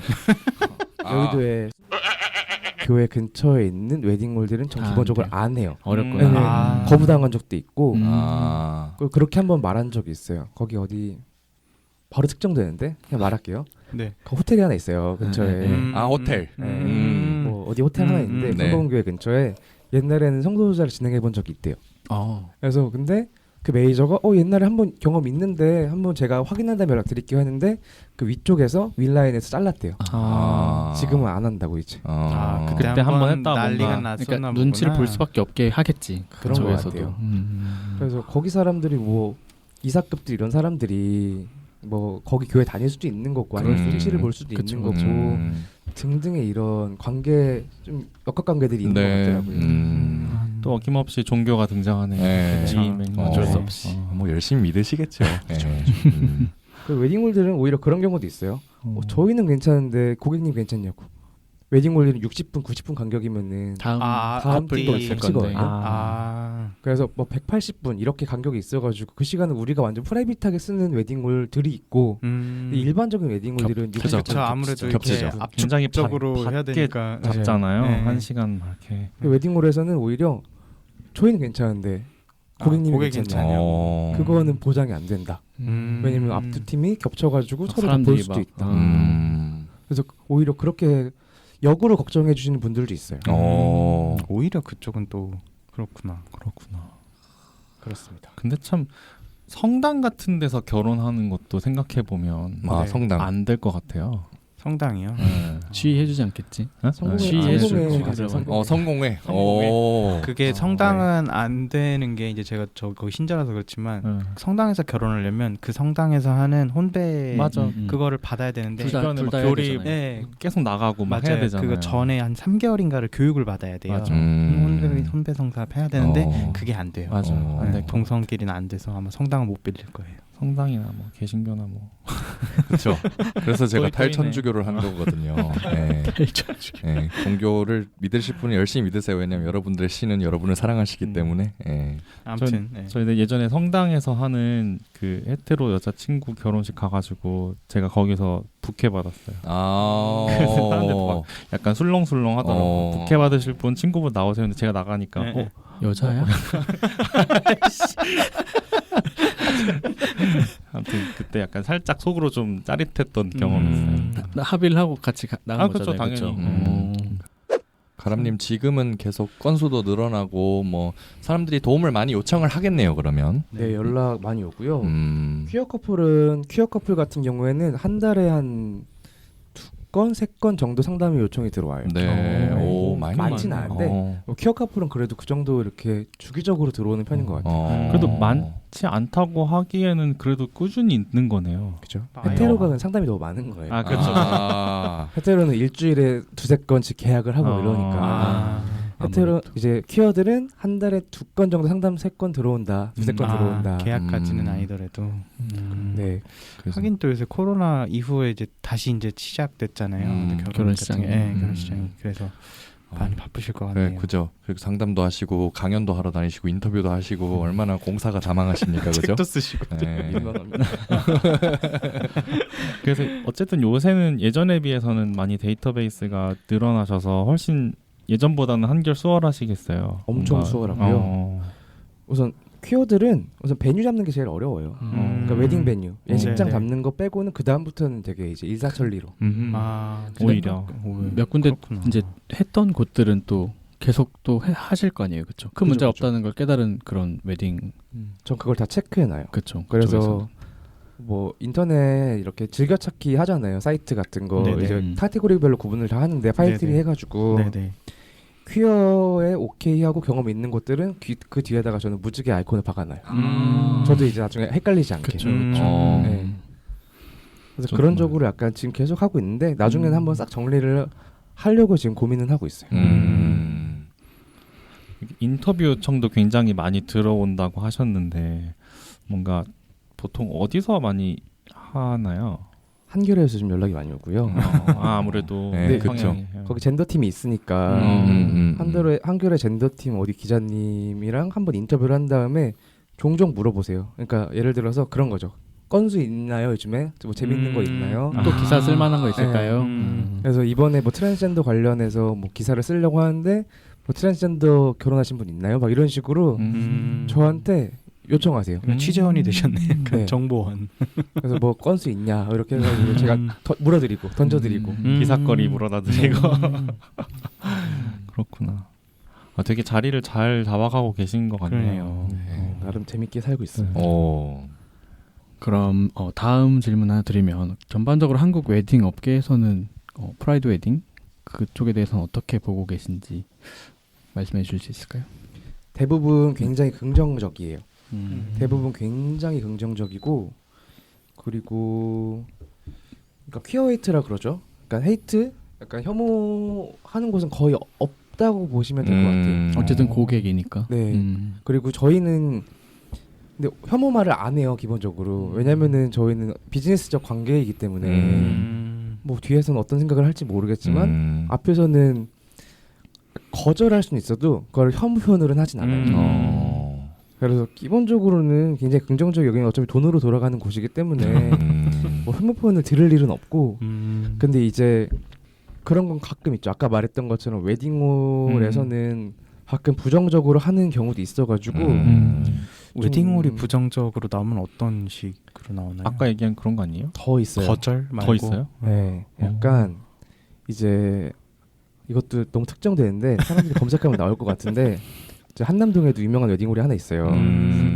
여의도에 교회 근처에 있는 웨딩홀들은 전 기본적으로 안 해요. 어렵구나. 거부당한 적도 있고 그렇게 한번 말한 적이 있어요. 거기 어디 바로 특정되는데 그냥 말할게요. 그 호텔이 하나 있어요 근처에. 호텔. 뭐 어디 호텔 하나 있는데 성동교회 근처에 옛날에는 성소수자를 진행해 본 적이 있대요. 그래서 근데 그 매니저가 옛날에 한번 경험 있는데 한번 제가 확인한 다음에 연락드릴게요 했는데 그 위쪽에서 윌라인에서 잘랐대요. 지금은 안 한다고 이제. 그때 한번 했다 난리가 뭔가. 났었나 그러니까 눈치를 볼 수밖에 없게 하겠지. 그런 거 같아요. 그래서 거기 사람들이 뭐 이사급들 이런 사람들이 뭐 거기 교회 다닐 수도 있는 거고 아니면 눈치를 볼 수도 있는 거고 등등의 이런 관계 좀 역학관계들이 있는 것 같더라고요. 또 어김없이 종교가 등장하네. 어쩔 수 없이. 뭐 열심히 믿으시겠죠. 그 웨딩홀들은 오히려 그런 경우도 있어요. 저희는 괜찮은데 고객님 괜찮냐고. 웨딩홀들은 60분, 90분 간격이면은 다음 팀도 있을 건데. 그래서 뭐 180분 이렇게 간격이 있어가지고 그 시간은 우리가 완전 프라이빗하게 쓰는 웨딩홀들이 있고 근데 일반적인 웨딩홀들은 아무래도 겹치죠. 굉장히 압축적으로 해야 되니까 잡잖아요. 1시간 이렇게. 웨딩홀에서는 오히려 저희는 괜찮은데 고객님이 괜찮냐고. 그거는 보장이 안 된다. 왜냐면 앞 두 팀이 겹쳐가지고 서로 볼 수도 있다. 그래서 오히려 그렇게 역으로 걱정해 주시는 분들도 있어요. 오히려 그쪽은 또 그렇구나. 그렇습니다. 근데 참 성당 같은 데서 결혼하는 것도 생각해 보면 성당 안 될 것 같아요. 성당이요? 지휘해주지 않겠지? 성공회. 그게 성당은 안 되는 게 이제 제가 거기 신자라서 그렇지만 성당에서 결혼하려면 그 성당에서 하는 혼배 그거를 받아야 되는데 둘 다 교리 계속 나가고 막 해야 되잖아요. 그거 전에 한 3개월인가를 교육을 받아야 돼요. 혼배 성사 해야 되는데 그게 안 돼요. 동성끼리는 안 돼서 아마 성당은 못 빌릴 거예요. 성당이나 뭐 개신교나 뭐 그렇죠. 그래서 제가 또 있네. 탈천주교를 한 거거든요. 네. 네. 종교를 믿으실 분은 열심히 믿으세요. 왜냐하면 여러분들의 신은 여러분을 사랑하시기 때문에. 네. 아무튼 저희 예전에 성당에서 하는 그 헤테로 여자 친구 결혼식 가가지고 제가 거기서 부케 받았어요. 그래서 사람들도 막 약간 술렁술렁 하더라고. 부케 받으실 분 친구분 나오세요. 근데 제가 나가니까 여자야? 아무튼 그때 약간 살짝 속으로 좀 짜릿했던 경험이었어요. 합의를 하고 같이 나간 그렇죠, 거잖아요. 당연히. 가람님 지금은 계속 건수도 늘어나고 뭐 사람들이 도움을 많이 요청을 하겠네요. 그러면 네, 연락 많이 오고요. 퀴어 커플 같은 경우에는 한 달에 한 2건, 3건 정도 상담이 요청이 들어와요. 네, 오 많이 많지는 않은데 퀴어 커플은 그래도 그 정도 이렇게 주기적으로 들어오는 편인 것 같아요. 그래도 많지 않다고 하기에는 그래도 꾸준히 있는 거네요. 그렇죠. 헤테로가 상담이 너무 많은 거예요. 아 그렇죠. 헤테로는 일주일에 2-3건씩 계약을 하고 이러니까. 헤테로 이제 퀴어들은 한 달에 2건 정도 상담 3건 들어온다, 2-3건 들어온다. 계약까지는 아니더라도. 네. 하긴 또 요새 코로나 이후에 이제 다시 이제 시작됐잖아요. 결혼 시장이. 결혼 시장이. 그래서 많이 바쁘실 것 같네요. 네, 그죠. 그리고 상담도 하시고 강연도 하러 다니시고 인터뷰도 하시고 얼마나 공사가 다망하십니까, 그죠? 책도 쓰시고. 네. 그래서 어쨌든 요새는 예전에 비해서는 많이 데이터베이스가 늘어나셔서 훨씬 예전보다는 한결 수월하시겠어요. 엄청 뭔가, 수월하고요. 우선 퀴어들은 우선 베뉴 잡는 게 제일 어려워요. 그러니까 웨딩 베뉴, 예식장 잡는 거 빼고는 그 다음부터는 되게 이제 일사천리로. 오히려 몇 군데 그렇구나. 이제 했던 곳들은 또 계속 또 하실 거 아니에요, 그렇죠? 큰 문제가 없다는 걸 깨달은 그런 웨딩. 전 그걸 다 체크해놔요. 그렇죠. 그래서 뭐 인터넷 이렇게 즐겨찾기 하잖아요. 사이트 같은 거 네네. 이제 카테고리별로 구분을 다 하는데 파일들이 해가지고. 네네. 퀴어에 오케이 하고 경험이 있는 것들은 그 뒤에다가 저는 무지개 아이콘을 박아놔요. 저도 이제 나중에 헷갈리지 않게. 그쵸. 네. 그래서 그런 쪽으로 약간 지금 계속 하고 있는데 나중에는 한번 싹 정리를 하려고 지금 고민은 하고 있어요. 인터뷰 요청도 굉장히 많이 들어온다고 하셨는데 뭔가 보통 어디서 많이 하나요? 한겨레에서 좀 연락이 많이 오고요. 아무래도 네, 그렇죠. 거기 젠더 팀이 있으니까 한겨레 젠더 팀 어디 기자님이랑 한번 인터뷰를 한 다음에 종종 물어보세요. 그러니까 예를 들어서 그런 거죠. 건수 있나요 요즘에? 뭐 재밌는 거 있나요? 또 기사 쓸 만한 거 있을까요? 그래서 이번에 뭐 트랜스젠더 관련해서 뭐 기사를 쓰려고 하는데 뭐 트랜스젠더 결혼하신 분 있나요? 막 이런 식으로 저한테 요청하세요. 취재원이 되셨네. 네. 정보원. 그래서 뭐 건수 있냐 이렇게 해가지고 제가 물어드리고 던져드리고 기사거리 물어다드리고. 그렇구나. 되게 자리를 잘 잡아가고 계신 것 같네요. 나름 재밌게 살고 있어요. 그럼 다음 질문 하나 드리면 전반적으로 한국 웨딩 업계에서는 프라이드 웨딩 그쪽에 대해서는 어떻게 보고 계신지 말씀해 주실 수 있을까요? 대부분 굉장히 긍정적이에요. 대부분 굉장히 긍정적이고 그리고 그러니까 퀴어 헤이트라 그러죠. 그러니까 헤이트, 약간 혐오하는 곳은 거의 없다고 보시면 될 것 같아요. 어쨌든 고객이니까. 네. 그리고 저희는 근데 혐오 말을 안 해요 기본적으로. 왜냐면은 저희는 비즈니스적 관계이기 때문에 뭐 뒤에서는 어떤 생각을 할지 모르겠지만 앞에서는 거절할 수는 있어도 그걸 혐오 표현을 하진 않아요. 그래서 기본적으로는 굉장히 긍정적 여기는 어차피 돈으로 돌아가는 곳이기 때문에 뭐 혐오 표현을 들을 일은 없고 근데 이제 그런 건 가끔 있죠. 아까 말했던 것처럼 웨딩홀에서는 가끔 부정적으로 하는 경우도 있어가지고 웨딩홀이 부정적으로 나오면 어떤 식으로 나오나요? 아까 얘기한 그런 거 아니에요? 더 있어요. 거절 말고 더 있어요? 네, 약간 이제 이것도 너무 특정되는데 사람들이 검색하면 나올 것 같은데 이제 한남동에도 유명한 웨딩홀이 하나 있어요.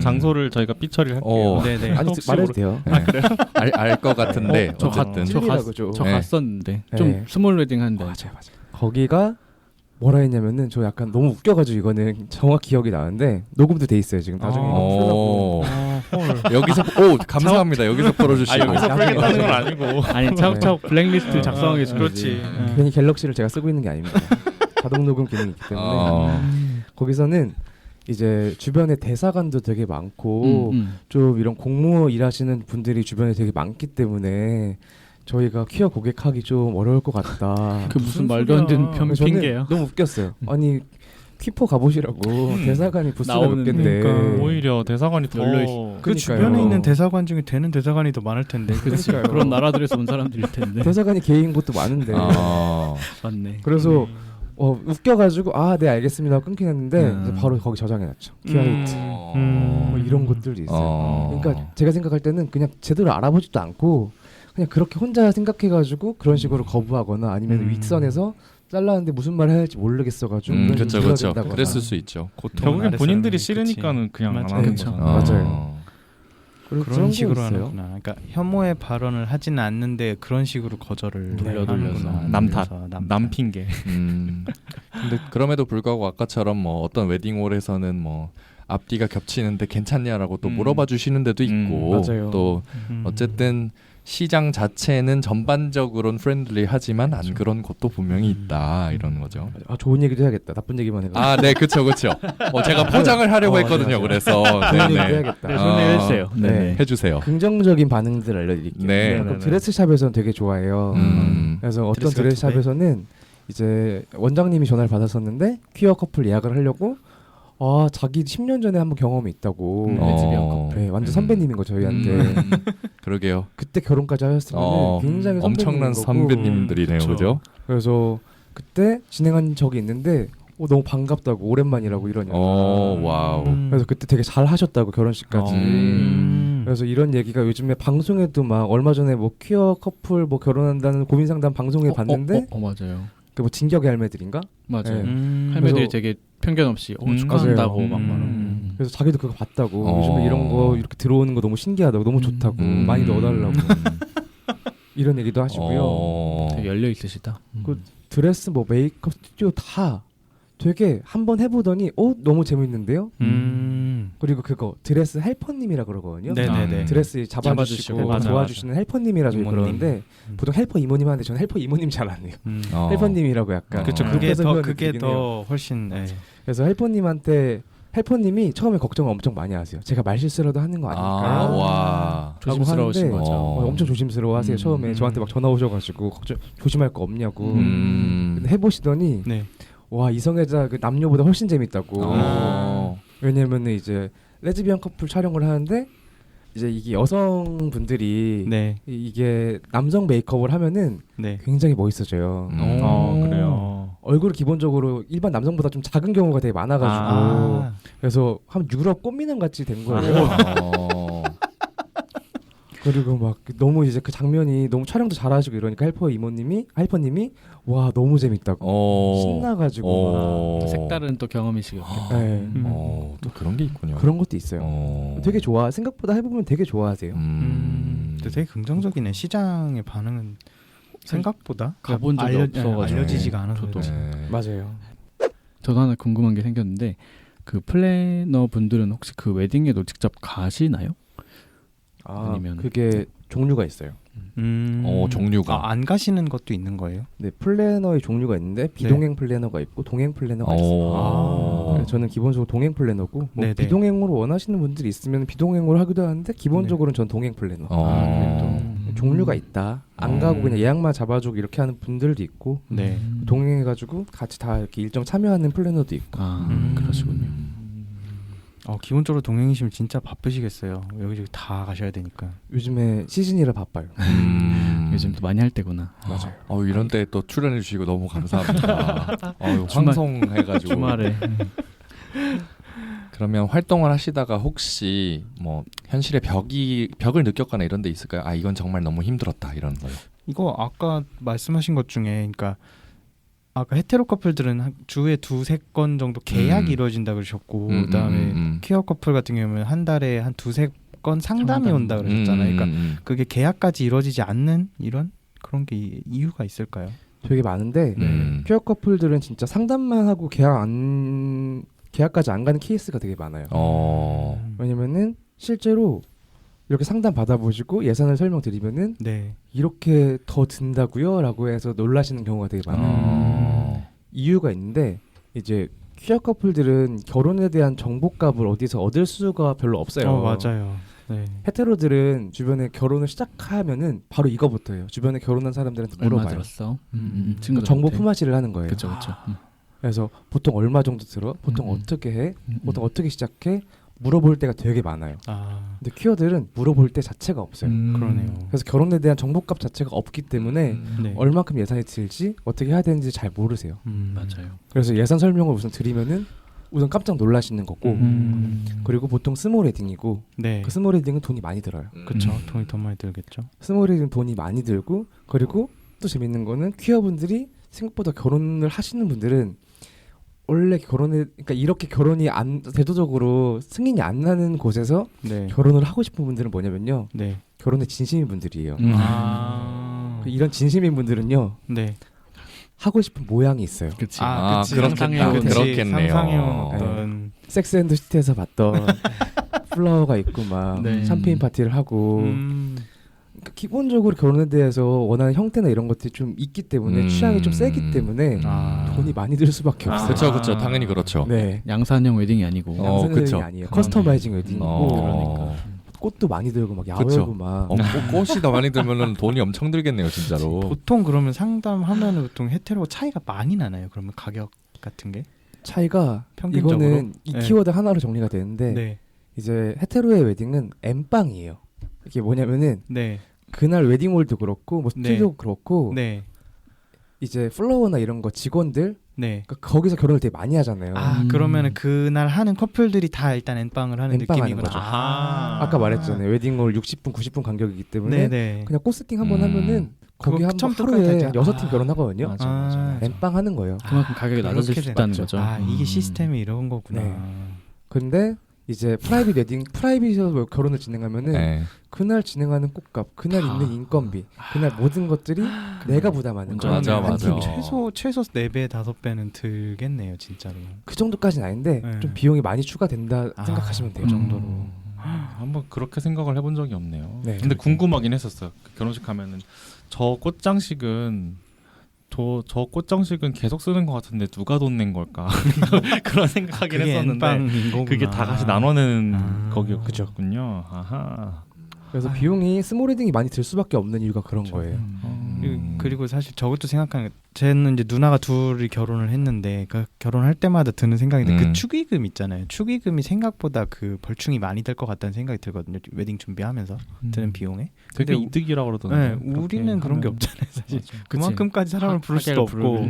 장소를 저희가 삐처리를 할게요. 네네. 아니 말해도 돼요. 알 것 같은데 저 어쨌든 갔었는데 네. 좀 스몰 웨딩 한데 맞아요. 거기가 뭐라 했냐면은 저 약간 너무 웃겨가지고 이거는 정확히 기억이 나는데 녹음도 돼 있어요 지금 나중에 여기서 감사합니다. 여기서 풀어주시고 여기서 풀겠다는 건 아니고 아니 차곡차곡 블랙리스트 작성하게 그렇지. 괜히 갤럭시를 제가 쓰고 있는 게 아닙니다. 자동 녹음 기능이 있기 때문에 거기서는 이제 주변에 대사관도 되게 많고 좀 이런 공무원 일하시는 분들이 주변에 되게 많기 때문에 저희가 퀴어 고객하기 좀 어려울 것 같다. 그 무슨 말도 안 되는 핑계야. 너무 웃겼어요. 아니 퀴포 가보시라고 대사관이 부스가 몇 갠데 그러니까. 오히려 대사관이 더 그 주변에 있는 대사관 중에 되는 대사관이 더 많을 텐데. 그런 나라들에서 온 사람들일 텐데. 대사관이 개인 곳도 많은데. 맞네. 그래서 웃겨가지고 네 알겠습니다 하고 끊긴 했는데 바로 거기 저장해놨죠. 퀴어이트 뭐 이런 것들도 있어요. 그러니까 제가 생각할 때는 그냥 제대로 알아보지도 않고 그냥 그렇게 혼자 생각해가지고 그런 식으로 거부하거나 아니면 윗선에서 잘라는데 무슨 말 해야 할지 모르겠어가지고 그렇죠. 그랬을 수 있죠. 결국엔 본인들이 싫으니까는 그냥 안 하는 거잖아. 맞아요. 그런 식으로 하는구나. 그러니까 혐오의 발언을 하지는 않는데 그런 식으로 거절을 하는구나. 남 탓, 남 핑계. 근데 그럼에도 불구하고 아까처럼 뭐 어떤 웨딩홀에서는 뭐 앞뒤가 겹치는데 괜찮냐라고 또 물어봐 주시는 데도 있고 맞아요. 또 어쨌든 시장 자체는 전반적으로는 프렌들리하지만 안 그런 곳도 분명히 있다 이런 거죠. 좋은 얘기도 해야겠다. 나쁜 얘기만 해가. 네, 그렇죠. 제가 포장을 하려고 했거든요. 그래서 좋은 얘기도 해야겠다. 네, 해주세요. 네, 해주세요. 긍정적인 반응들 알려드릴게요. 네. 드레스샵에서는 되게 좋아해요. 그래서 어떤 드레스샵에서는 이제 원장님이 전화를 받았었는데 퀴어 커플 예약을 하려고 자기 10년 전에 한번 경험이 있다고 레즈비언 커플 완전 선배님인 거 저희한테 그러게요. 그때 결혼까지 하셨으면 굉장히 엄청난 선배님들이네요. 그죠? 그래서 그때 진행한 적이 있는데 너무 반갑다고 오랜만이라고 이러냐고 와우. 그래서 그때 되게 잘 하셨다고 결혼식까지 그래서 이런 얘기가 요즘에 방송에도 막 얼마 전에 뭐 퀴어 커플 뭐 결혼한다는 고민 상담 방송에 봤는데 맞아요. 그 뭐 진격의 할매들인가? 맞아요. 할매들이 되게 편견 없이 축하한다고 막 그래서 자기도 그거 봤다고 요즘에 이런 거 이렇게 들어오는 거 너무 신기하다고 너무 좋다고 많이 넣어달라고 이런 얘기도 하시고요. 되게 열려 있으시다. 그 드레스 뭐 메이크업 스튜디오 다 되게 한번 해보더니 너무 재밌는데요. 그리고 그거 드레스 헬퍼님이라 그러거든요. 네네네. 드레스 잡아주시고 도와주시는 헬퍼님이라 저희 그러는데 보통 헬퍼 이모님 하는데 저는 헬퍼 이모님 잘 안 해요. 헬퍼님이라고 약간. 그렇죠. 그게 더 훨씬. 그래서 헬퍼님이 처음에 걱정을 엄청 많이 하세요. 제가 말실수라도 하는 거 아닐까? 와. 조심스러우신 거죠. 엄청 조심스러워하세요. 처음에 저한테 막 전화 오셔가지고 조심할 거 없냐고. 근데 해보시더니 와 이성애자 그 남녀보다 훨씬 재밌다고. 왜냐면은 이제 레즈비언 커플 촬영을 하는데 이제 이게 여성분들이 이게 남성 메이크업을 하면은 굉장히 멋있어져요. 그래요. 얼굴 기본적으로 일반 남성보다 좀 작은 경우가 되게 많아가지고 그래서 한 유럽 꽃미남 같이 된 거예요. 그리고 막 너무 이제 그 장면이 너무 촬영도 잘하시고 이러니까 헬퍼님이 와 너무 재밌다고 신나가지고 색다른 또 경험이시겠죠. 또 그런 게 있군요. 그런 것도 있어요. 되게 생각보다 해보면 되게 좋아하세요. 근데 되게 긍정적이네. 시장의 반응은 생각보다 가본 적이 없어가지고 알려지지가 않아서. 맞아요. 저도 하나 궁금한 게 생겼는데 그 플래너 분들은 혹시 그 웨딩에도 직접 가시나요? 아니면 그게 종류가 있어요. 종류가 안 가시는 것도 있는 거예요? 네, 플래너의 종류가 있는데 비동행 플래너가 있고 동행 플래너가 있어요. 저는 기본적으로 동행 플래너고 비동행으로 원하시는 분들이 있으면 비동행으로 하기도 하는데 기본적으로는 전 동행 플래너. 종류가 있다. 안 가고 그냥 예약만 잡아주고 이렇게 하는 분들도 있고 동행해가지고 같이 다 이렇게 일정 참여하는 플래너도 있고. 그러시군요. 기본적으로 동행이시면 진짜 바쁘시겠어요. 여기저기 다 가셔야 되니까. 요즘에 시즌이라 바빠요. 요즘 또 많이 할 때구나. 맞아요. 이런 때 또 출연해 주시고 너무 감사합니다. 황송해가지고 주말에. 그러면 활동을 하시다가 혹시 뭐 현실의 벽을 느꼈거나 이런 데 있을까요? 이건 정말 너무 힘들었다 이런 거요. 이거 아까 말씀하신 것 중에 그러니까 아까 헤테로 커플들은 주에 2-3건 정도 계약이 이루어진다 그러셨고 그다음에 퀴어 커플 같은 경우는 한 달에 한 2-3건 상담이 온다 그러셨잖아요. 그러니까 그게 계약까지 이루어지지 않는 이런 그런 게 이유가 있을까요? 되게 많은데 퀴어 커플들은 진짜 상담만 하고 계약까지 안 가는 케이스가 되게 많아요. 왜냐면은 실제로 이렇게 상담 받아보시고 예산을 설명드리면은 이렇게 더 든다고요? 라고 해서 놀라시는 경우가 되게 많아요. 이유가 있는데 이제 퀴어 커플들은 결혼에 대한 정보값을 어디서 얻을 수가 별로 없어요. 맞아요. 네. 헤테로들은 주변에 결혼을 시작하면은 바로 이거부터예요. 주변에 결혼한 사람들한테 얼마 물어봐요. 들었어? 그러니까 정보 품앗이를 하는 거예요. 그렇죠. 그래서 보통 얼마 정도 들어? 보통 어떻게 해? 보통 어떻게 시작해? 물어볼 때가 되게 많아요. 근데 퀴어들은 물어볼 때 자체가 없어요. 그러네요. 그래서 결혼에 대한 정보값 자체가 없기 때문에 네. 얼마큼 예산이 들지 어떻게 해야 되는지 잘 모르세요. 맞아요. 그래서 예산 설명을 우선 드리면은 우선 깜짝 놀라시는 거고 그리고 보통 스몰 웨딩이고 네. 그 스몰 웨딩은 돈이 많이 들어요. 그렇죠. 돈이 더 많이 들겠죠. 스몰 웨딩은 돈이 많이 들고 그리고 또 재밌는 거는 퀴어분들이 생각보다 결혼을 하시는 분들은 원래 그러니까 이렇게 결혼이 제도적으로 승인이 안 나는 곳에서 네. 결혼을 하고 싶은 분들은 뭐냐면요. 네. 결혼에 진심인 분들이에요. 이런 진심인 분들은요. 네. 하고 싶은 모양이 있어요. 그치. 그렇겠네요. 상상해온 섹스 앤드 시티에서 봤던 플라워가 있고 막 샴페인 파티를 하고 그러니까 기본적으로 결혼에 대해서 원하는 형태나 이런 것들이 좀 있기 때문에 취향이 좀 세기 때문에 돈이 많이 들 수밖에 없어요. 그렇죠. 당연히 그렇죠. 네. 양산형 웨딩이 아니고. 양산형 웨딩이 아니에요. 커스터마이징 웨딩이고 그러니까. 꽃도 많이 들고 막 야외고 막 꽃이 더 많이 들면은 돈이 엄청 들겠네요, 진짜로. 보통 그러면 상담하면 보통 헤테로 차이가 많이 나나요? 그러면 가격 같은 게? 차이가 평균적으로? 이거는 이 키워드 하나로 정리가 되는데 이제 헤테로의 웨딩은 엠빵이에요. 이게 뭐냐면은 그날 웨딩홀도 그렇고 뭐 스튜디오도 그렇고 이제 플로어나 이런 거 직원들 그러니까 거기서 결혼을 되게 많이 하잖아요. 그러면은 그날 하는 커플들이 다 일단 엠빵을 하는 느낌인 거죠. 아까 말했잖아요. 웨딩홀 60분, 90분 간격이기 때문에 그냥 꽃 세팅 한번 하면은 거기 한번 하루에 6팀 결혼하거든요. 맞아. 엠빵 하는 거예요. 그만큼 가격이 낮아질 수 있다는 거죠. 이게 시스템이 이런 거구나. 근데 이제 프라이빗 웨딩, 프라이빗에서 결혼을 진행하면은 그날 진행하는 꽃값, 그날 있는 인건비, 그날 모든 것들이 내가 부담하는 거예요. 맞아. 최소 4배, 5배는 들겠네요, 진짜로. 그 정도까지는 아닌데 좀 비용이 많이 추가된다 생각하시면 돼요. 그 정도로. 한번 그렇게 생각을 해본 적이 없네요. 근데 궁금하긴 했었어요. 결혼식 가면은 저 꽃장식은 계속 쓰는 것 같은데 누가 돈 낸 걸까 그런 생각하긴 했었는데 그게 다 같이 나눠내는 거기였군요. 그래서 비용이 스몰 웨딩이 많이 들 수밖에 없는 이유가 그런 거예요. 그리고 사실 저것도 생각하는 게 쟤는 이제 누나가 둘이 결혼을 했는데 그 결혼할 때마다 드는 생각인데 그 축의금 있잖아요. 축의금이 생각보다 그 벌충이 많이 될 것 같다는 생각이 들거든요. 웨딩 준비하면서 드는 비용에. 되게 이득이라고 그러던데. 우리는 그런 게 없잖아요. 사실 그만큼까지 사람을 부를 수도 없고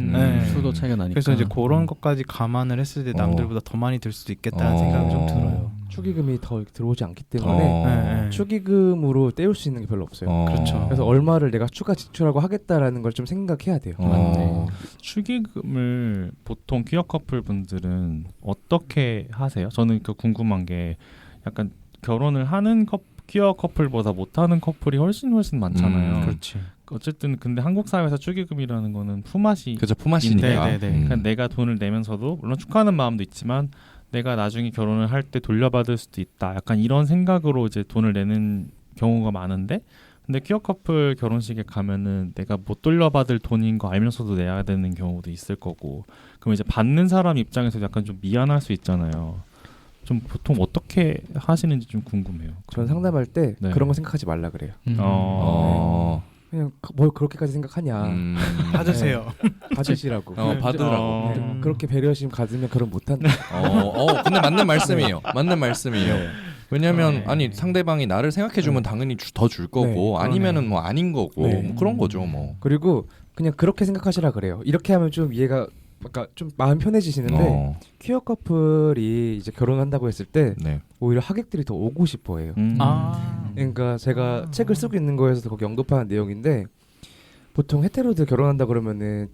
수도 차이가 나니까. 그래서 이제 그런 것까지 감안을 했을 때 남들보다 더 많이 들 수도 있겠다는 생각이 좀 들어요. 축의금이 더 들어오지 않기 때문에 축의금으로 떼울 수 있는 게 별로 없어요. 그렇죠. 그래서 얼마를 내가 추가 지출하고 하겠다라는 걸 좀 생각해야 돼요. 축의금을 보통 퀴어 커플 분들은 어떻게 하세요? 저는 궁금한 게 약간 결혼을 하는 퀴어 커플보다 못하는 커플이 훨씬 많잖아요. 그렇지. 어쨌든 근데 한국 사회에서 축의금이라는 거는 품앗이 그죠, 품앗이니까. 그러니까 내가 돈을 내면서도 물론 축하하는 마음도 있지만 내가 나중에 결혼을 할 때 돌려받을 수도 있다. 약간 이런 생각으로 이제 돈을 내는 경우가 많은데 근데 퀴어 커플 결혼식에 가면은 내가 못 돌려받을 돈인 거 알면서도 내야 되는 경우도 있을 거고 그럼 이제 받는 사람 입장에서 약간 좀 미안할 수 있잖아요. 좀 보통 어떻게 하시는지 좀 궁금해요. 저는 상담할 때 그런 거 생각하지 말라 그래요. 그냥 뭘 그렇게까지 생각하냐. 받으세요. 받으시라고. 받으라고. 그렇게 배려심 가지면 결혼 못한다. 근데 맞는 말씀이에요. 맞는 말씀이에요. 왜냐면 아니 상대방이 나를 생각해주면 당연히 더 줄 거고 아니면은 뭐 아닌 거고 뭐 그런 거죠 뭐. 그리고 그냥 그렇게 생각하시라 그래요. 이렇게 하면 좀 이해가 그러니까 좀 마음 편해지시는데 퀴어 커플이 이제 결혼한다고 했을 때 오히려 하객들이 더 오고 싶어해요. 그러니까 제가 책을 쓰고 있는 거에서 거기 언급하는 내용인데 보통 헤테로들 결혼한다 그러면은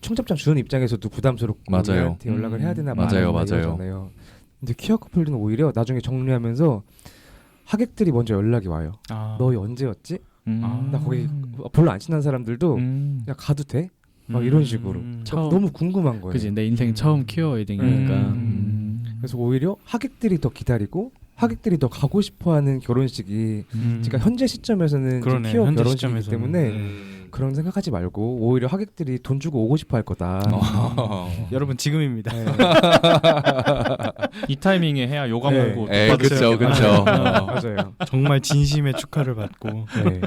청첩장 주는 입장에서도 부담스럽고 우리한테 연락을 해야 되나 맞아요. 근데 퀴어 커플들은 오히려 나중에 정리하면서 하객들이 먼저 연락이 와요. 너 언제였지? 나 거기 별로 안 친한 사람들도 그냥 가도 돼? 막 이런 식으로 너무 궁금한 거예요. 그지 내 인생 처음 퀴어 웨딩이니까. 그래서 오히려 하객들이 더 기다리고 하객들이 더 가고 싶어하는 결혼식이 그러니까 현재 시점에서는 퀴어 결혼식이기 때문에 그런 생각하지 말고 오히려 하객들이 돈 주고 오고 싶어 할 거다. 여러분 지금입니다. 네. 이 타이밍에 해야 요가 네. 먹고 그렇죠, 그렇죠. 맞아요. 정말 진심의 축하를 받고. 네.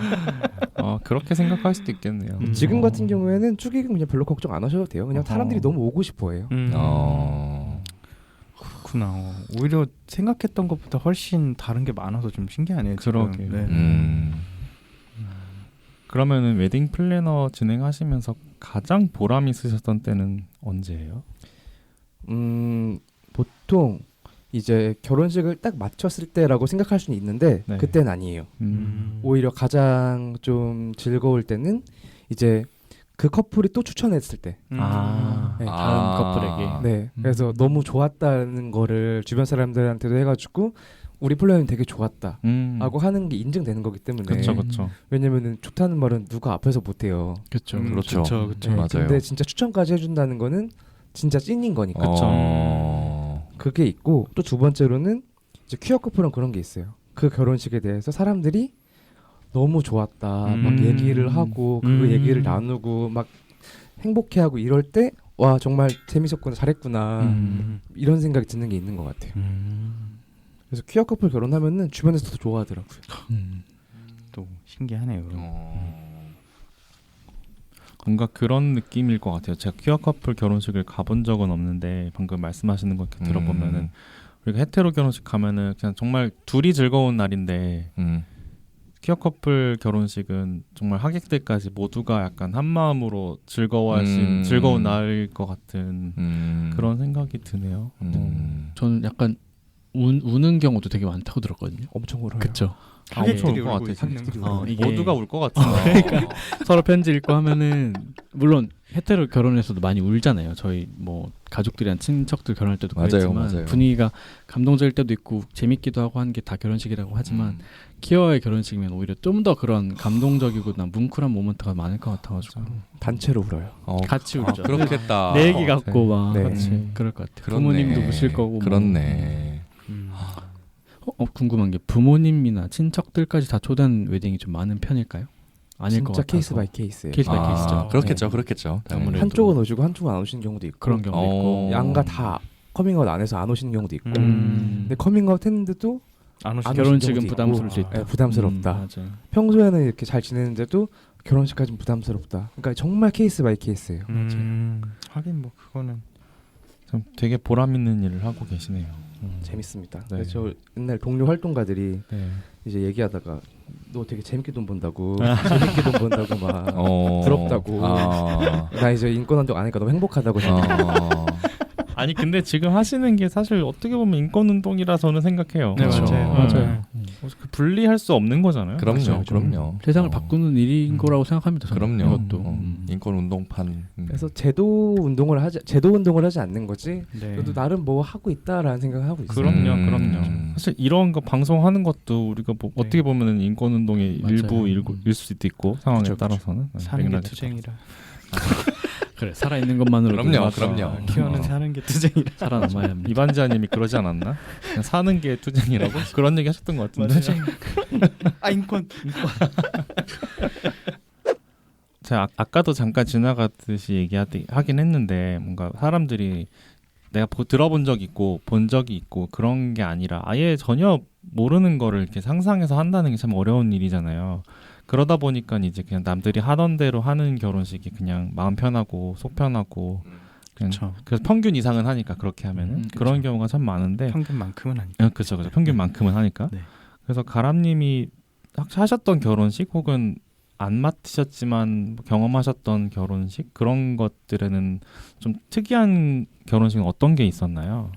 그렇게 생각할 수도 있겠네요. 지금 같은 경우에는 축의금 그냥 별로 걱정 안 하셔도 돼요. 그냥 사람들이 너무 오고 싶어해요. 그렇구나. 오히려 생각했던 것보다 훨씬 다른 게 많아서 좀 신기하네요. 그러게요. 네. 그러면은 웨딩 플래너 진행하시면서 가장 보람 있으셨던 때는 언제예요? 보통 이제 결혼식을 딱 마쳤을 때라고 생각할 수는 있는데 네. 그때는 아니에요. 오히려 가장 좀 즐거울 때는 이제 그 커플이 또 추천했을 때. 네. 다른 커플에게. 네. 그래서 너무 좋았다는 거를 주변 사람들한테도 해가지고 우리 플래너님 되게 좋았다 하고 하는 게 인증되는 거기 때문에. 그렇죠. 왜냐면은 좋다는 말은 누가 앞에서 못해요. 그렇죠. 그렇죠. 네, 맞아요. 근데 진짜 추천까지 해준다는 거는 진짜 찐인 거니까. 그게 있고 또 두 번째로는 이제 퀴어 커플은 그런 게 있어요. 그 결혼식에 대해서 사람들이 너무 좋았다 막 얘기를 하고 그 얘기를 나누고 막 행복해하고 이럴 때 와 정말 재밌었구나 잘했구나 이런 생각이 드는 게 있는 것 같아요. 그래서 퀴어 커플 결혼하면은 주변에서도 좋아하더라고요. 또 신기하네요. 뭔가 그런 느낌일 것 같아요. 제가 퀴어 커플 결혼식을 가본 적은 없는데 방금 말씀하시는 거 이렇게 들어보면은 우리가 헤테로 결혼식 가면은 그냥 정말 둘이 즐거운 날인데 퀴어 커플 결혼식은 정말 하객들까지 모두가 약간 한 마음으로 즐거워할 수 있는 즐거운 날일 것 같은 그런 생각이 드네요. 저는 약간 우는 경우도 되게 많다고 들었거든요. 엄청 울어요. 그렇죠. 하객들이 울것 울고 같아. 있는 이게 모두가 울 것 같은데. 그러니까 서로 편지 읽고 하면은 물론 헤테로 결혼에서도 많이 울잖아요. 저희 뭐 가족들이랑 친척들 결혼할 때도 그랬지만 맞아요. 분위기가 감동적일 때도 있고 재밌기도 하고 하는 게 다 결혼식이라고 하지만 퀴어의 결혼식이면 오히려 좀 더 그런 감동적이고 난 뭉클한 모먼트가 많을 것 같아가지고 단체로 울어요. 같이 울죠. 그렇겠다. 내 얘기 같고 막 네. 같이 그럴 것 같아요. 그렇네. 부모님도 우실 거고. 그렇네. 궁금한 게 부모님이나 친척들까지 다 초대한 웨딩이 좀 많은 편일까요? 아닐 것 진짜 같아서. 케이스 바이 케이스예요. 케이스 바이 케이스죠. 그렇겠죠, 그렇겠죠. 아무래도. 한쪽은 오시고 한쪽은 안 오시는 경우도 있고 그런 경우도 있고. 양가 다 커밍아웃 안 해서 안 오시는 경우도 있고 근데 커밍아웃 했는데도 안 오시는 결혼식은 경우도 부담스러울 있고. 수 있다. 네, 부담스럽다. 맞아요. 평소에는 이렇게 잘 지내는데도 결혼식까지는 부담스럽다. 그러니까 정말 케이스 바이 케이스예요. 하긴 뭐 그거는 참 되게 보람 있는 일을 하고 계시네요. 재밌습니다. 네. 그래서 저 옛날 동료 활동가들이 네. 이제 얘기하다가 너 되게 재밌게 돈 번다고 재밌게 돈 번다고 막 부럽다고 나 이제 인권 운동 안 하니까 너무 행복하다고 아니 근데 지금 하시는 게 사실 어떻게 보면 인권 운동이라 저는 생각해요. 네, 그렇죠. 맞아요. 분리할 수 없는 거잖아요. 그럼요, 그럼요. 세상을 바꾸는 일인 거라고 생각합니다. 저는. 그럼요. 이것도. 인권 운동판. 그래서 제도 운동을 하지 않는 거지. 네. 그래도 나름 뭐 하고 있다라는 생각을 하고 있어요. 그럼요. 사실 이런 거 방송하는 것도 우리가 뭐 어떻게 보면은 인권 운동의 맞아요. 일부일 수도 있고 상황에 그쵸, 따라서는 사는 게 맥락에 투쟁이라. 그래 살아 있는 것만으로 그럼요. 키워는 사는 게 투쟁이라. 살아남아야 합니다. 이반지아님이 그러지 않았나? 그냥 사는 게 투쟁이라고 그런 얘기 하셨던 것 같은데. 인권. 제가 아까도 잠깐 지나가듯이 얘기하긴 했는데 뭔가 사람들이 내가 들어본 적 있고 본 적이 있고 그런 게 아니라 아예 전혀 모르는 거를 이렇게 상상해서 한다는 게 참 어려운 일이잖아요. 그러다 보니까 이제 그냥 남들이 하던 대로 하는 결혼식이 그냥 마음 편하고 속 편하고 그냥 그래서 평균 이상은 하니까 그렇게 하면은 그런 경우가 참 많은데 평균만큼은 아니죠. 그렇죠. 평균만큼은 하니까. 네. 그래서 가람님이 하셨던 결혼식 혹은 안 맡으셨지만 경험하셨던 결혼식 그런 것들에는 좀 특이한 결혼식은 어떤 게 있었나요?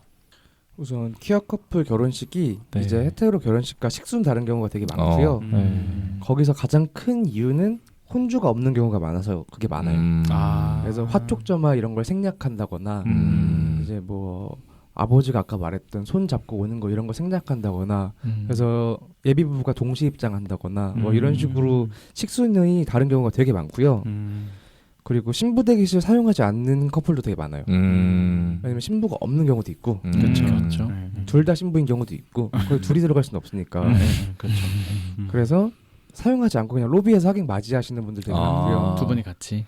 우선 퀴어 커플 결혼식이 네. 이제 헤테로 결혼식과 식수는 다른 경우가 되게 많고요. 거기서 가장 큰 이유는 혼주가 없는 경우가 많아서 그게 많아요. 그래서 화촉점화 이런 걸 생략한다거나 이제 뭐 아버지가 아까 말했던 손 잡고 오는 거 이런 거 생략한다거나 그래서 예비 부부가 동시 입장한다거나 뭐 이런 식으로 식순이 다른 경우가 되게 많고요. 그리고 신부 대기실 사용하지 않는 커플도 되게 많아요. 왜냐면 신부가 없는 경우도 있고 그렇죠. 둘 다 신부인 경우도 있고 거기 둘이 들어갈 수는 없으니까. 그렇죠. 그래서 사용하지 않고 그냥 로비에서 하객 맞이하시는 분들 되게 많고요. 두 분이 같이.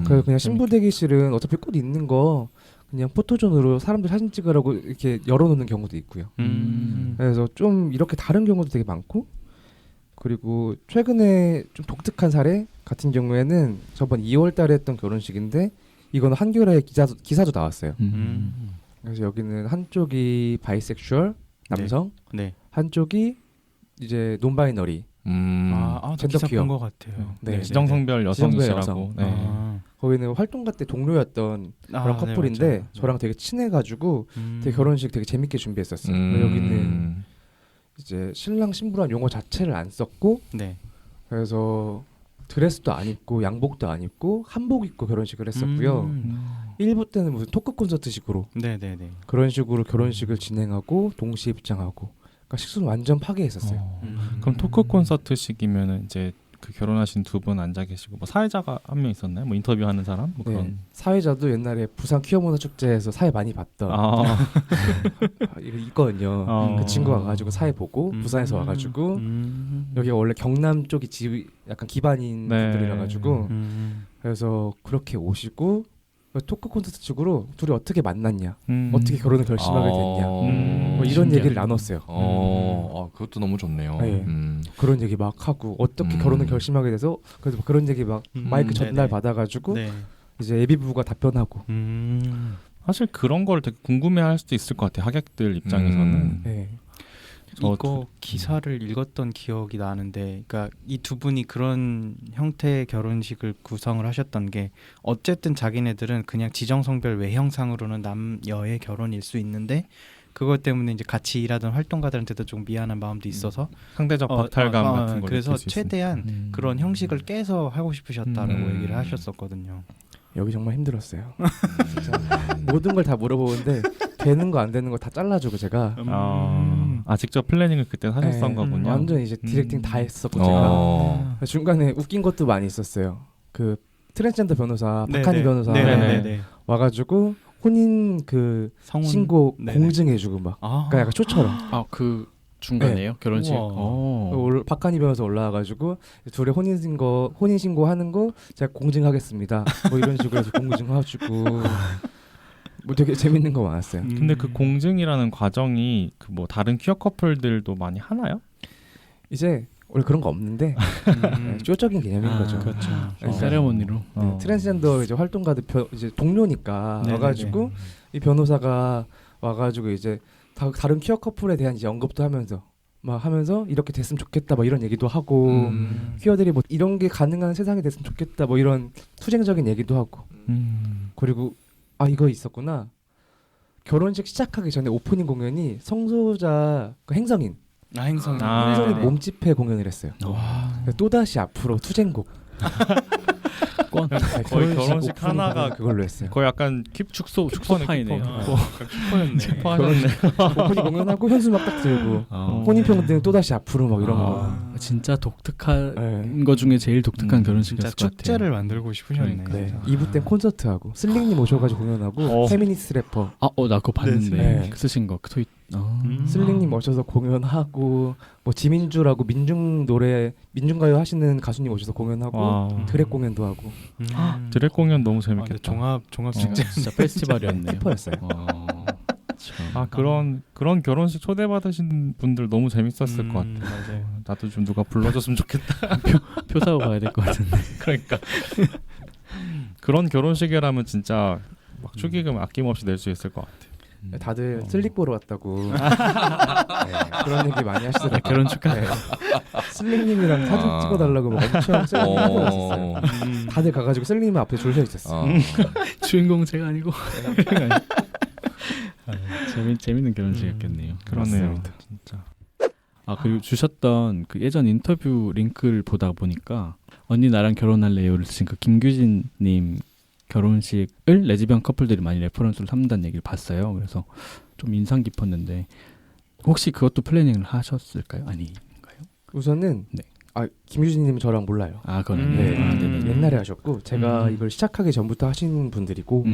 그래서 그냥 신부 대기실은 어차피 꽃 있는 거 그냥 포토존으로 사람들 사진 찍으라고 이렇게 열어놓는 경우도 있고요. 그래서 좀 이렇게 다른 경우도 되게 많고, 그리고 최근에 좀 독특한 사례 같은 경우에는 저번 2월달에 했던 결혼식인데 이거는 한겨레 기사도 나왔어요. 그래서 여기는 한쪽이 바이섹슈얼 남성, 네. 한쪽이 이제 논바이너리 젠더 기사 본 것 같아요. 네. 지정성별 여성이시라고. 여성. 네. 거기는 활동가 때 동료였던 그런 커플인데 네, 저랑 되게 친해가지고 되게 결혼식 되게 재밌게 준비했었어요. 여기는 이제 신랑 신부란 용어 자체를 안 썼고, 네. 그래서 드레스도 안 입고 양복도 안 입고 한복 입고 결혼식을 했었고요. 1부 때는 무슨 토크 콘서트식으로 네네네. 그런 식으로 결혼식을 진행하고 동시에 입장하고, 그러니까 식수는 완전 파괴했었어요. 그럼 토크 콘서트식이면은 이제 그 결혼하신 두 분 앉아 계시고 뭐 사회자가 한 명 있었나요? 뭐 인터뷰하는 사람? 뭐 네. 그런. 사회자도 옛날에 부산 퀴어문화 축제에서 사회 많이 봤던 이거 있거든요. 그 친구가 와가지고 사회 보고 부산에서 와가지고 여기가 원래 경남 쪽이 집 약간 기반인 분들이라 가지고 그래서 그렇게 오시고 토크 콘서트 식으로 둘이 어떻게 만났냐, 어떻게 결혼을 결심하게 됐냐, 뭐 이런 얘기를 나눴어요. 그것도 너무 좋네요. 네. 그런 얘기 막 하고 어떻게 결혼을 결심하게 돼서 그래서 그런 얘기 막 마이크 전달 받아가지고 이제 예비부가 답변하고. 사실 그런 걸 되게 궁금해할 수도 있을 것 같아요. 하객들 입장에서는. 네. 이거 기사를 읽었던 기억이 나는데, 그러니까 이 두 분이 그런 형태의 결혼식을 구성을 하셨던 게, 어쨌든 자기네들은 그냥 지정성별 외형상으로는 남여의 결혼일 수 있는데 그것 때문에 이제 같이 일하던 활동가들한테도 좀 미안한 마음도 있어서 상대적 박탈감 같은 걸 그래서 느낄 수 최대한 그런 형식을 깨서 하고 싶으셨다라고 얘기를 하셨었거든요. 여기 정말 힘들었어요. 진짜 모든 걸 다 물어보는데 되는 거 안 되는 거 다 잘라주고 제가 직접 플래닝을 그때 하셨던 거군요. 완전 이제 디렉팅 다 했었고 제가 중간에 웃긴 것도 많이 있었어요. 그 트랜스젠더 변호사 박한희 변호사 와가지고 혼인 그 성혼, 신고 공증해주고 막 그러니까 약간 쇼처럼. 그 중간에요? 결혼식. 박한희 변호사 올라와가지고 둘의 혼인 신고 하는 거 제가 공증하겠습니다. 뭐 이런 식으로 해서 공증해주고 뭐 되게 재밌는 거 많았어요. 근데 그 공증이라는 과정이 그 뭐 다른 퀴어 커플들도 많이 하나요? 이제 원래 그런 거 없는데 쇼적인 개념인 거죠. 그렇죠. 세레모니로. 트랜스젠더 이제 활동가들 이제 동료니까 와가지고 이 변호사가 와가지고 이제 다른 퀴어 커플에 대한 이제 언급도 하면서 막 하면서 이렇게 됐으면 좋겠다 뭐 이런 얘기도 하고 퀴어들이 뭐 이런 게 가능한 세상이 됐으면 좋겠다 뭐 이런 투쟁적인 얘기도 하고 그리고 이거 있었구나. 결혼식 시작하기 전에 오프닝 공연이 성소자 그 행성인 행성인 몸집회 공연을 했어요. 또다시 앞으로 투쟁곡. 거의 결혼식 하나가 그걸로 했어요. 거의 약간 축소파이네요. 오프닝 공연하고 현수막 딱 들고 혼인평등 또다시 앞으로 막 이런 거. 진짜 독특한 거 중에 제일 독특한 결혼식이었을 것 같아요. 축제를 만들고 싶으셨네. 2부 때 콘서트하고 슬링님 오셔가지고 공연하고 페미니스트 래퍼. 나 그거 봤는데 쓰신 거 트윗. 슬링님 오셔서 공연하고 뭐 지민주라고 민중가요 하시는 가수님 오셔서 공연하고 드랙 공연도 하고. 드랙 공연 너무 재밌겠다. 종합 축제 진짜 페스티벌이었네요. 슈퍼였어요. 그런 결혼식 초대받으신 분들 너무 재밌었을 것 같아요. 맞아요. 나도 좀 누가 불러줬으면 좋겠다. 표 사고 가야 될 것 같은데. 그러니까 그런 결혼식이라면 진짜 막 축의금 아낌없이 낼 수 있을 것 같아요. 다들 슬릭 보러 왔다고 그런 얘기 많이 하시더라고요. 결혼 축하. 슬릭님이랑 사진 찍어달라고 막 엄청 슬릭님 왔었어요. 다들 가가지고 슬릭님 앞에 줄 서 있었어. 주인공 제가 아니고. 재밌는 결혼식이었겠네요. 그러네요, 진짜. 그리고 주셨던 그 예전 인터뷰 링크를 보다 보니까 언니 나랑 결혼할래요를 쓰신 그 김규진님 결혼식을 레즈비언 커플들이 많이 레퍼런스로 삼는다는 얘기를 봤어요. 그래서 좀 인상 깊었는데 혹시 그것도 플래닝을 하셨을까요? 아닌가요? 우선은 김유진님은 저랑 몰라요. 그건 옛날에 하셨고 제가 이걸 시작하기 전부터 하신 분들이고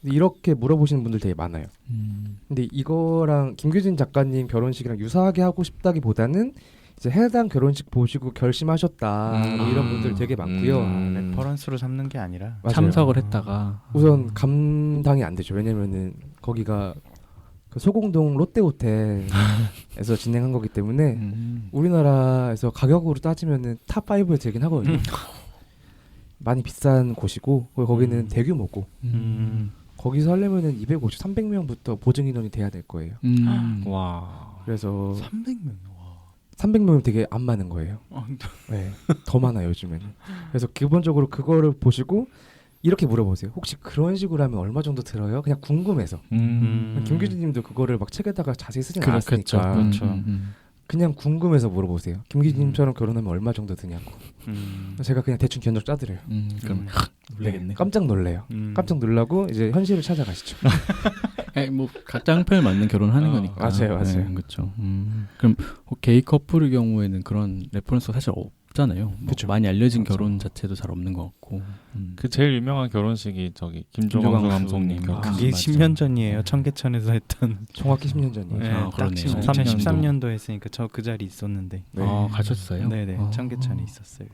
이렇게 물어보시는 분들 되게 많아요. 근데 이거랑 김규진 작가님 결혼식이랑 유사하게 하고 싶다기보다는 이제 해당 결혼식 보시고 결심하셨다 뭐 이런 분들 되게 많고요. 레퍼런스로 삼는 게 아니라 맞아요. 참석을 했다가 우선 감당이 안 되죠. 왜냐면은 거기가 그 소공동 롯데호텔에서 진행한 거기 때문에 우리나라에서 가격으로 따지면은 탑 5에 들긴 하거든요. 많이 비싼 곳이고 거기는 대규모고 거기서 하려면은 250, 300명부터 보증 인원이 돼야 될 거예요. 와. 그래서 300명. 300명이면 되게 안 많은 거예요. 네, 더 많아요 요즘에는. 그래서 기본적으로 그거를 보시고 이렇게 물어보세요. 혹시 그런 식으로 하면 얼마 정도 들어요? 그냥 궁금해서. 김규진님도 그거를 막 책에다가 자세히 쓰진 않았으니까. 그렇죠. 그냥 궁금해서 물어보세요. 김규진님처럼 결혼하면 얼마 정도 드냐고. 제가 그냥 대충 견적 짜드려요. 그럼 놀라겠네. 깜짝 놀래요. 깜짝 놀라고 이제 현실을 찾아가시죠. 뭐 각자 형편에 맞는 결혼하는 거니까. 맞아요. 네, 그렇죠. 그럼 게이 커플의 경우에는 그런 레퍼런스가 사실 없잖아요. 뭐 많이 알려진 결혼 자체도 잘 없는 것 같고. 그 제일 유명한 결혼식이 저기 김종광 감독님. 그게 10년 전이에요. 청계천에서 했던. 정확히 10년 전이에요. 네, 아, 딱 2013년도 했으니까 저 그 자리 있었는데. 네. 가셨어요? 네네. 청계천에 있었어요.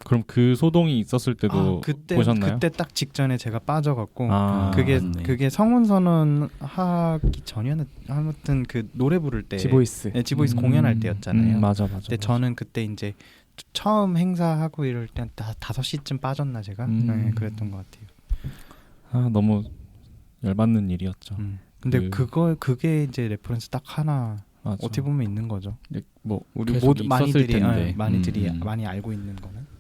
그럼 그 소동이 있었을 때도 보셨나요? 그때 딱 직전에 제가 빠져갖고 맞네. 그게 성혼 선언 하기 전이었나 아무튼 그 노래 부를 때 지보이스. 네, 지보이스 공연할 때였잖아요. 맞아. 근데 저는 그때 이제 처음 행사하고 이럴 때 5시쯤 빠졌나 제가 네, 그랬던 것 같아요. 너무 열받는 일이었죠. 근데 그게 이제 레퍼런스 딱 하나 맞아. 어떻게 보면 있는 거죠. 뭐 우리 계속 모두 있었을 텐데. 많이들이 많이 알고 있는 거는.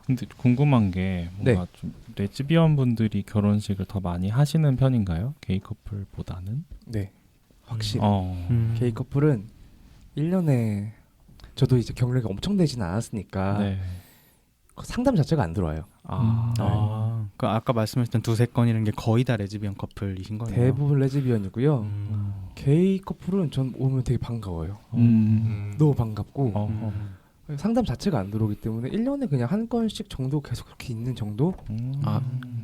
근데 궁금한 게 뭔가 좀 레즈비언 분들이 결혼식을 더 많이 하시는 편인가요? 게이 커플보다는? 네, 확실히. 게이 커플은 1년에 저도 이제 경력이 엄청 되지는 않았으니까 상담 자체가 안 들어와요. 그 아까 말씀하셨던 2-3건이라는 게 거의 다 레즈비언 커플이신 거예요? 대부분 레즈비언이고요. 게이 커플은 전 오면 되게 반가워요. 너무 반갑고 상담 자체가 안 들어오기 때문에 1년에 그냥 한 건씩 정도 계속 그렇게 있는 정도?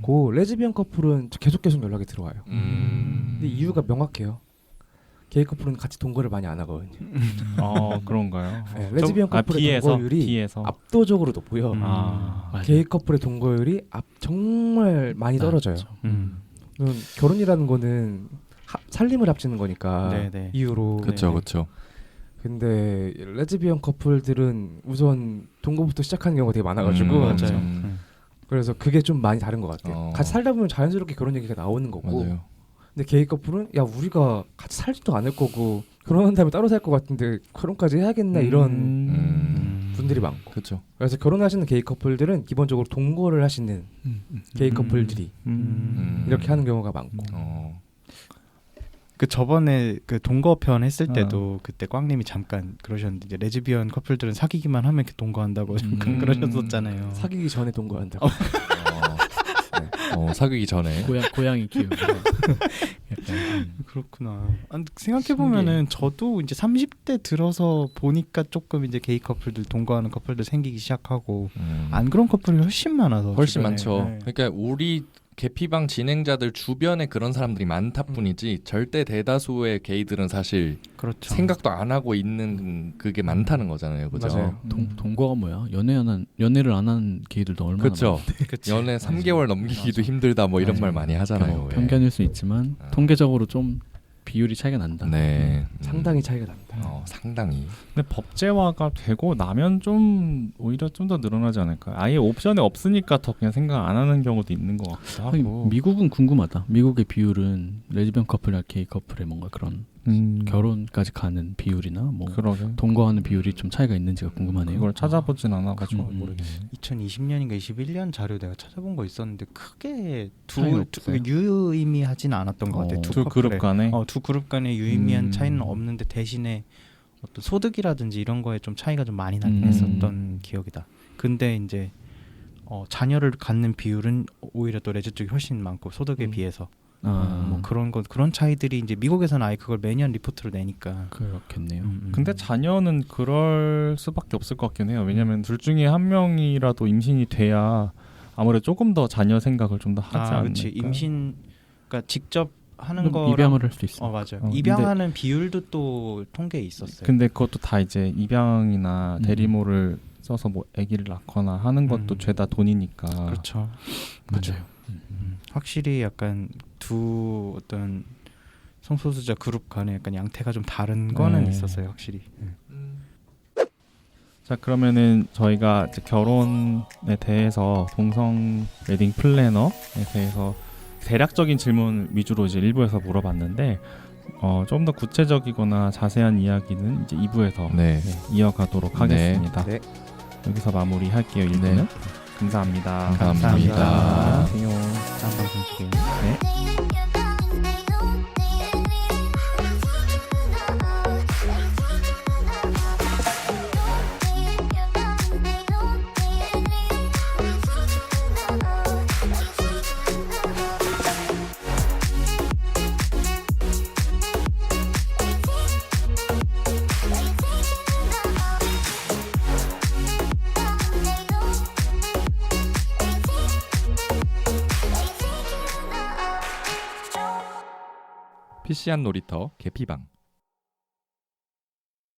고 레즈비언 커플은 계속 연락이 들어와요. 근데 이유가 명확해요. 게이 커플은 같이 동거를 많이 안 하거든요. 그런가요? 네, 레즈비언 커플의 동거율이 압도적으로 높고요. 게이 커플의 동거율이 정말 많이 떨어져요. 결혼이라는 거는 살림을 합치는 거니까 이유로. 그렇죠. 근데 레즈비언 커플들은 우선 동거부터 시작하는 경우가 되게 많아가지고 맞아요. 그래서 그게 좀 많이 다른 것 같아요. 같이 살다 보면 자연스럽게 그런 얘기가 나오는 거고. 맞아요. 근데 게이 커플은 야 우리가 같이 살지도 않을 거고 결혼한 다음에 따로 살 것 같은데 결혼까지 해야겠나 이런 분들이 많고. 그렇죠. 그래서 결혼하시는 게이 커플들은 기본적으로 동거를 하시는 게이 커플들이 이렇게 하는 경우가 많고. 그 저번에 그 동거편 했을 때도 그때 꽝님이 잠깐 그러셨는데 이제 레즈비언 커플들은 사귀기만 하면 이렇게 동거한다고 잠깐 그러셨었잖아요. 사귀기 전에 동거한다고. 사귀기 전에 고양이 키우고. 그렇구나. 생각해 보면은 저도 이제 30대 들어서 보니까 조금 이제 게이 커플들 동거하는 커플들 생기기 시작하고 안 그런 커플이 훨씬 많아서 훨씬 주변에. 많죠. 네. 그러니까 우리 게피방 진행자들 주변에 그런 사람들이 많다 뿐이지 절대 대다수의 게이들은 사실 그렇죠. 생각도 안 하고 있는 그게 많다는 거잖아요. 그죠? 맞아요. 동거가 뭐야? 연애를 안 한 게이들도 얼마나 그렇죠. 연애 3개월 넘기기도 힘들다 뭐 이런 말 많이 하잖아요. 편견일 수 있지만 통계적으로 좀 비율이 차이가 난다. 네. 상당히 차이가 납니다. 상당히. 근데 법제화가 되고 나면 좀 오히려 좀 더 늘어나지 않을까요? 아예 옵션이 없으니까 더 그냥 생각 안 하는 경우도 있는 것 같기도 하고. 미국은 궁금하다. 미국의 비율은 레즈비언 커플이나 게이 커플의 뭔가 그런 결혼까지 가는 비율이나 뭐 동거하는 비율이 좀 차이가 있는지가 궁금하네요. 그걸 찾아보진 않아가지고 모르겠네요. 2020년인가 21년 자료 내가 찾아본 거 있었는데 크게 유의미하진 않았던 것 같아요. 두 그룹 간에 두 그룹 간의 유의미한 차이는 없는데 대신에 어떤 소득이라든지 이런 거에 좀 차이가 좀 많이 나긴 했었던 기억이다. 근데 이제 자녀를 갖는 비율은 오히려 또 레즈 쪽이 훨씬 많고 소득에 비해서 뭐 그런 차이들이 이제 미국에서는 아예 그걸 매년 리포트로 내니까 그렇겠네요. 근데 자녀는 그럴 수밖에 없을 것 같긴 해요. 왜냐하면 둘 중에 한 명이라도 임신이 돼야 아무래도 조금 더 자녀 생각을 좀 더 하지 않을까. 그렇지. 임신 그러니까 직접 하는 거 입양을 할 수 있어. 맞아요. 입양하는 비율도 또 통계에 있었어요. 근데 그것도 다 이제 입양이나 대리모를 써서 뭐 아기를 낳거나 하는 것도 죄다 돈이니까. 그렇죠. 맞아요. 확실히 약간 두 어떤 성소수자 그룹 간에 약간 양태가 좀 다른 거는 있었어요, 확실히. 자, 그러면은 저희가 이제 결혼에 대해서 동성 웨딩 플래너에 대해서 대략적인 질문 위주로 이제 1부에서 물어봤는데 좀 더 구체적이거나 자세한 이야기는 이제 2부에서 이어가도록 하겠습니다. 네. 여기서 마무리할게요. 1부는. 감사합니다. 감사합니다. 안녕. 다음 방송 주세요. 네. PC한 놀이터 개피방